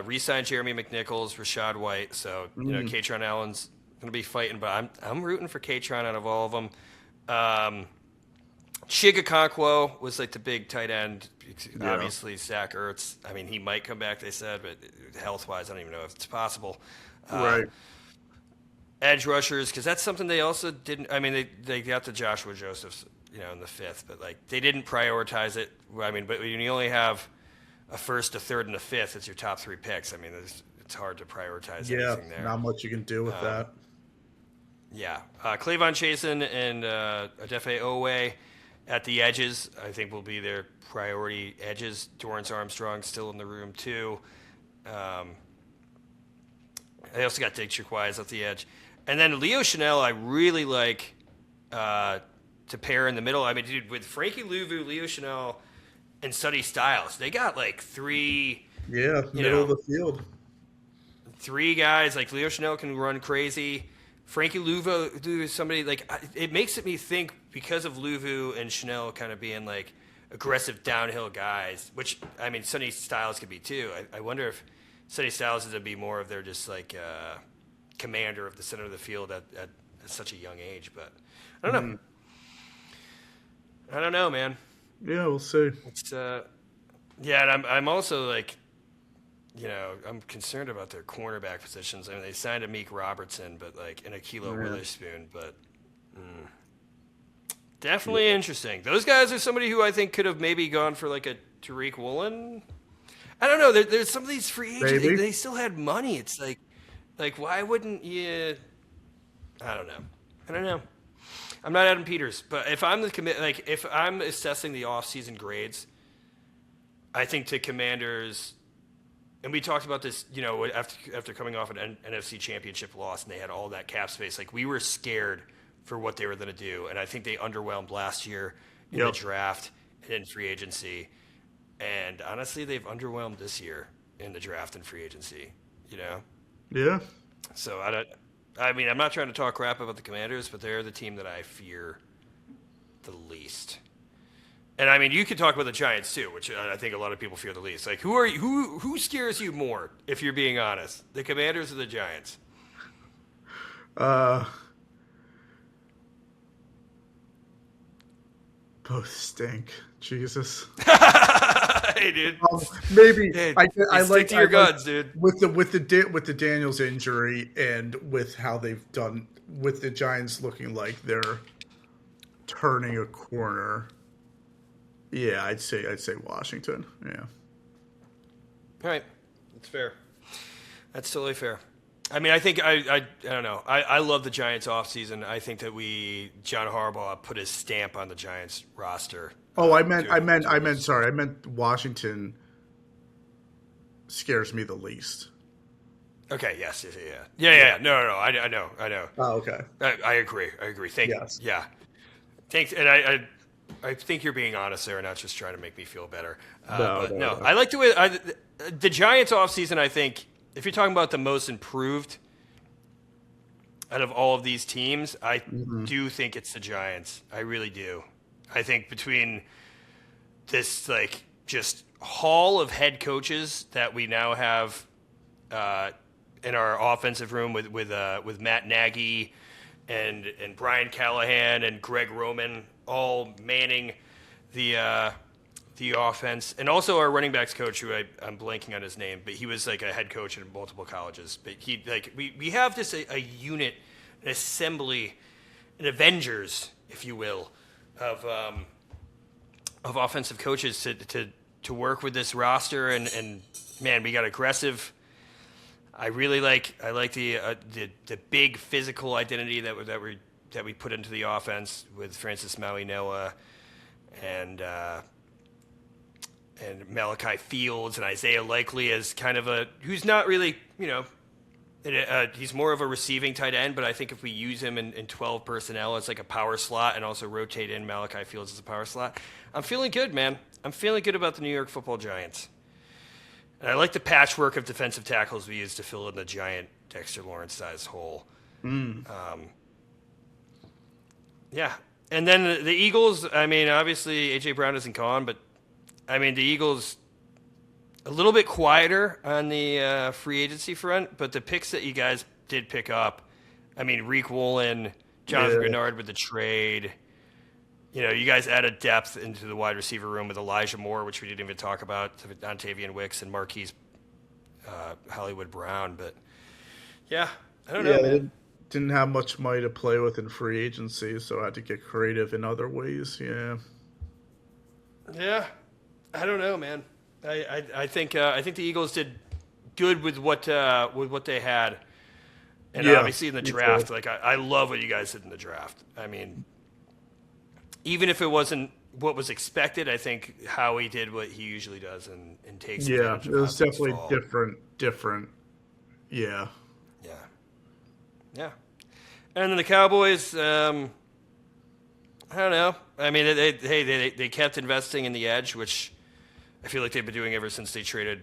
Re-signed Jeremy McNichols, Rashad White. So Katron Allen's going to be fighting, but I'm rooting for Katron out of all of them. Chigakonkwo was like the big tight end. Yeah. Obviously, Zach Ertz. I mean, he might come back. They said, but health-wise, I don't even know if it's possible. Right. Edge rushers, because that's something they also didn't. I mean, they got the Joshua Josephs, in the 5th, but like they didn't prioritize it. I mean, but when you only have a 1st, a 3rd, and a 5th, it's your top 3 picks. I mean, it's hard to prioritize anything there. Not much you can do with that. Yeah, Clavon Chasen and Adefe Owe at the edges, I think will be their priority edges. Dorrance Armstrong still in the room too. They also got Dick Turquoise at the edge. And then Leo Chanel, I really like to pair in the middle. I mean, dude, with Frankie Louvu, Leo Chanel, and Sonny Styles, they got like 3. Yeah, middle of the field. 3 guys. Like Leo Chanel can run crazy. Frankie Louvu is somebody like it makes me think because of Louvu and Chanel kind of being like aggressive downhill guys, which I mean Sonny Styles could be too. I wonder if Sonny Styles is to be more of their just like commander of the center of the field at such a young age, but I don't know. I don't know, man. Yeah, we'll see. It's yeah, and I'm also like, I'm concerned about their cornerback positions. I mean, they signed Amik Robertson, but like in Akilo Witherspoon, but definitely interesting. Those guys are somebody who I think could have maybe gone for like a Tariq Woolen. I don't know. There's some of these free agents. They still had money. It's like why wouldn't you? I don't know. I'm not Adam Peters, but if I'm if I'm assessing the offseason grades, I think the Commanders, and we talked about this, after coming off an NFC Championship loss and they had all that cap space, like we were scared for what they were going to do, and I think they underwhelmed last year in the draft and in free agency, and honestly, they've underwhelmed this year in the draft and free agency. Yeah. So I'm not trying to talk crap about the Commanders, but they're the team that I fear the least. And I mean, you could talk about the Giants too, which I think a lot of people fear the least. Like, who scares you more, if you're being honest, the Commanders or the Giants? Both stink. Jesus. Hey, dude. Maybe Hey, I stick like to your guns, dude. With the Daniels injury and with how they've done with the Giants looking like they're turning a corner. Yeah, I'd say Washington. Yeah. All right, that's fair. That's totally fair. I mean, I think I don't know. I love the Giants offseason. I think that John Harbaugh put his stamp on the Giants roster. Oh, I meant Washington scares me the least. Okay. Yes. Yeah. No. I know. Oh, okay. I agree. Thank you. Yes. Yeah. Thanks. And I think you're being honest there, not just trying to make me feel better. No. I like the way the Giants offseason, I think, if you're talking about the most improved out of all of these teams, I do think it's the Giants. I really do. I think between this like just hall of head coaches that we now have in our offensive room with Matt Nagy and Brian Callahan and Greg Roman all manning the offense, and also our running backs coach, who I'm blanking on his name, but he was like a head coach at multiple colleges. But he we have this a unit, an assembly, an Avengers, if you will, of offensive coaches to to work with this roster, and man, we got aggressive. I like the big physical identity that we put into the offense with Francis Maui Noah and Malachi Fields and Isaiah Likely as kind of who's not really, he's more of a receiving tight end, but I think if we use him in 12 personnel as like a power slot and also rotate in Malachi Fields as a power slot, I'm feeling good, man. I'm feeling good about the New York Football Giants. And I like the patchwork of defensive tackles we use to fill in the giant Dexter Lawrence-sized hole. Yeah. And then the Eagles, I mean, obviously A.J. Brown isn't gone, but, I mean, the Eagles a little bit quieter on the free agency front, but the picks that you guys did pick up, I mean, Reek Woolen, Jonathan Grenard with the trade. You guys added depth into the wide receiver room with Elijah Moore, which we didn't even talk about, Dontavian Wicks and Marquise Hollywood Brown. But, yeah, I don't know, man. Didn't have much money to play with in free agency, so I had to get creative in other ways, Yeah, I don't know, man. I think the Eagles did good with what they had. And obviously in the draft, like I love what you guys did in the draft. I mean, even if it wasn't what was expected, I think Howie did what he usually does and takes advantage of it was definitely fall. different. Yeah. And then the Cowboys, I don't know. I mean, they kept investing in the edge, which I feel like they've been doing ever since they traded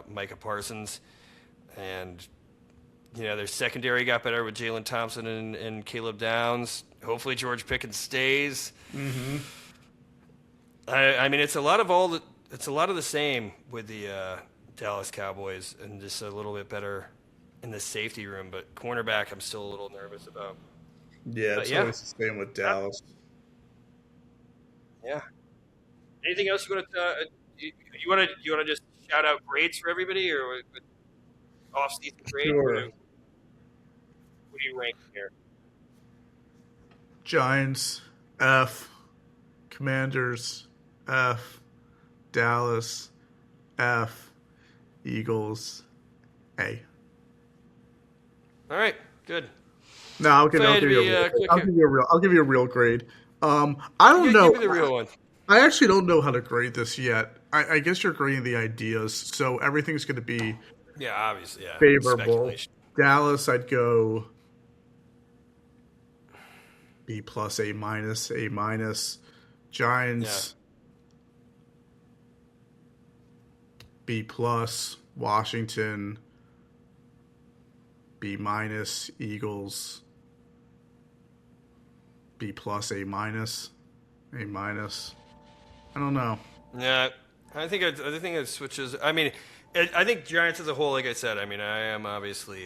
Micah Parsons. And, their secondary got better with Jalen Thompson and Caleb Downs. Hopefully George Pickens stays. Mm-hmm. I mean, it's a lot of the same with the Dallas Cowboys, and just a little bit better in the safety room. But cornerback, I'm still a little nervous about. Yeah, it's always the same with Dallas. Yeah. Anything else you want to? You want to just shout out grades for everybody, or off-season grades? Sure. What do you rank here? Giants, F. Commanders, F. Dallas, F. Eagles, A. All right, good. No, I'll give you a real grade. I don't know. Give me the real one. I actually don't know how to grade this yet. I guess you're grading the ideas, so everything's going to be obviously, favorable. Dallas, I'd go B plus, A minus, A minus. Giants, B plus. Washington, B minus. Eagles, B plus, A minus, A minus. I don't know. Yeah, I think it switches. I mean, I think Giants as a whole, like I said, I mean, I am obviously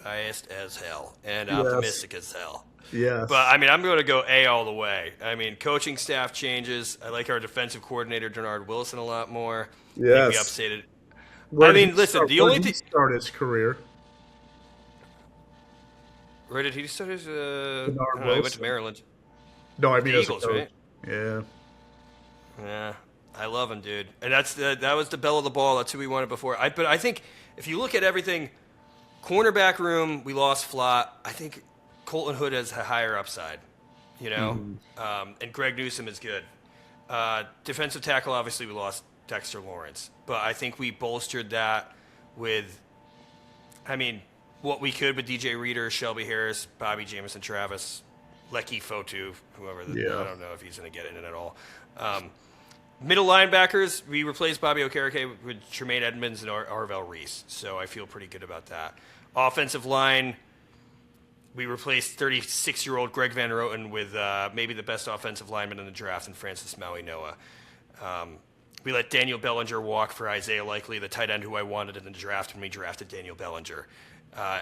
biased as hell and optimistic as hell. Yes. But, I mean, I'm going to go A all the way. I mean, coaching staff changes. I like our defensive coordinator, Denard Wilson, a lot more. Yes. We updated. Where the only thing. Start his career. Where did he start his? He went to Maryland. No, I mean the Eagles, right? Yeah. Yeah, I love him, dude. And that was the belle of the ball. That's who we wanted before. But I think if you look at everything, cornerback room, we lost Flott. I think Colton Hood has a higher upside, and Greg Newsome is good. Defensive tackle, obviously, we lost Dexter Lawrence. But I think we bolstered that with, what we could with DJ Reader, Shelby Harris, Bobby Jamison Travis, Lecky Fotu, whoever. I don't know if he's going to get in it at all. Middle linebackers, we replaced Bobby Okereke with Tremaine Edmonds and Arvell Reese. So I feel pretty good about that. Offensive line, we replaced 36-year-old Greg Van Roten with maybe the best offensive lineman in the draft in Francis Maui Noah. We let Daniel Bellinger walk for Isaiah Likely, the tight end who I wanted in the draft when we drafted Daniel Bellinger.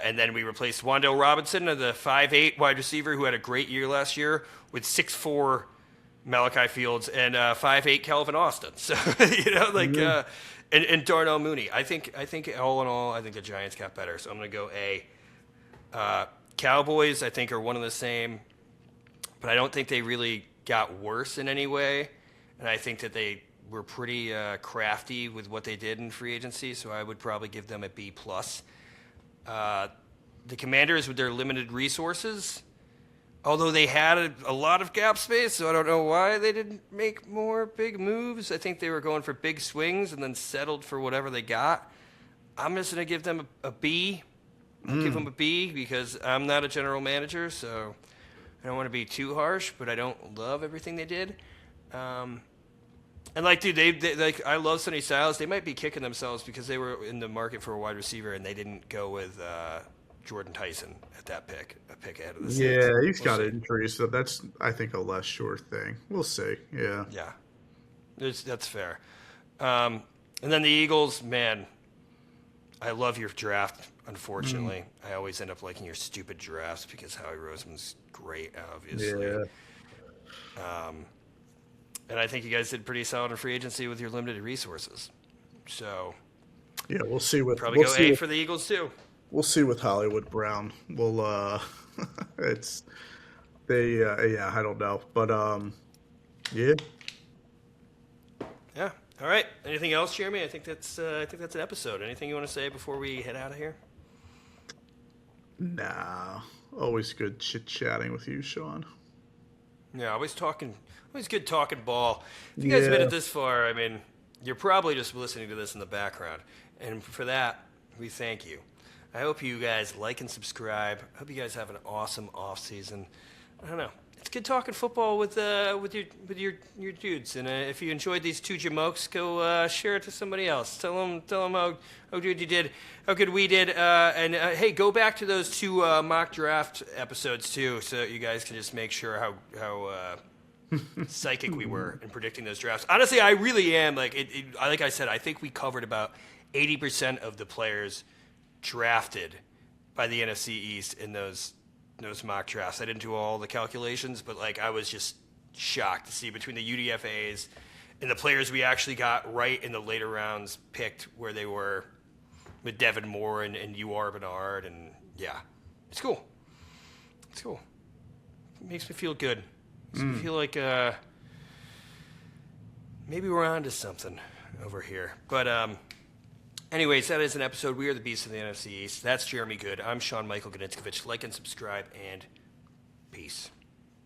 And then we replaced Wan'Dale Robinson, the 5'8" wide receiver who had a great year last year, with 6'4" Malachi Fields and 5'8" Calvin Austin. So, and Darnell Mooney. I think all in all, I think the Giants got better. So I'm going to go A. Cowboys, I think, are one and the same, but I don't think they really got worse in any way. And I think that they were pretty crafty with what they did in free agency, so I would probably give them a B+. The Commanders, with their limited resources, although they had a lot of cap space, so I don't know why they didn't make more big moves. I think they were going for big swings and then settled for whatever they got. I'm just going to give them a B. I'll give them a B because I'm not a general manager, so I don't want to be too harsh, but I don't love everything they did. And like, dude, they like, I love Sonny Styles. They might be kicking themselves because they were in the market for a wide receiver and they didn't go with Jordan Tyson at that pick, a pick ahead of the Saints. Yeah, he's got see. injuries, so that's, I think, a less sure thing. We'll see. Yeah. Yeah, that's fair. And then the Eagles, man, I love your draft. Unfortunately, I always end up liking your stupid drafts because Howie Roseman's great, obviously. Yeah. And I think you guys did pretty solid in free agency with your limited resources. So Yeah, we'll see with probably go A for the Eagles too. We'll see with Hollywood Brown. We'll it's they yeah, I don't know, but yeah. Yeah. All right. Anything else, Jeremy? I think that's an episode. Anything you want to say before we head out of here? Nah, always good chit-chatting with you, Sean. Yeah, always good talking ball. If you guys made it this far, I mean, you're probably just listening to this in the background. And for that, we thank you. I hope you guys like and subscribe. I hope you guys have an awesome off season. I don't know. It's good talking football with your dudes. And if you enjoyed these two jamokes, go share it to somebody else. Tell them how good you did, how good we did. And hey, go back to those two mock draft episodes too, so that you guys can just make sure how psychic we were in predicting those drafts. Honestly, I really am. Like I said, I think we covered about 80% of the players drafted by the NFC East in those mock drafts. I didn't do all the calculations, but like I was just shocked to see between the UDFAs and the players we actually got right in the later rounds picked where they were with Devin Moore and UR Bernard. And yeah, it's cool. It's cool. It makes me feel good. Makes me feel like maybe we're on to something over here. But anyways, that is an episode. We are the Beasts of the NFC East. That's Jeremy Goode. I'm Sean Michael Gnitzcavich. Like and subscribe, and peace.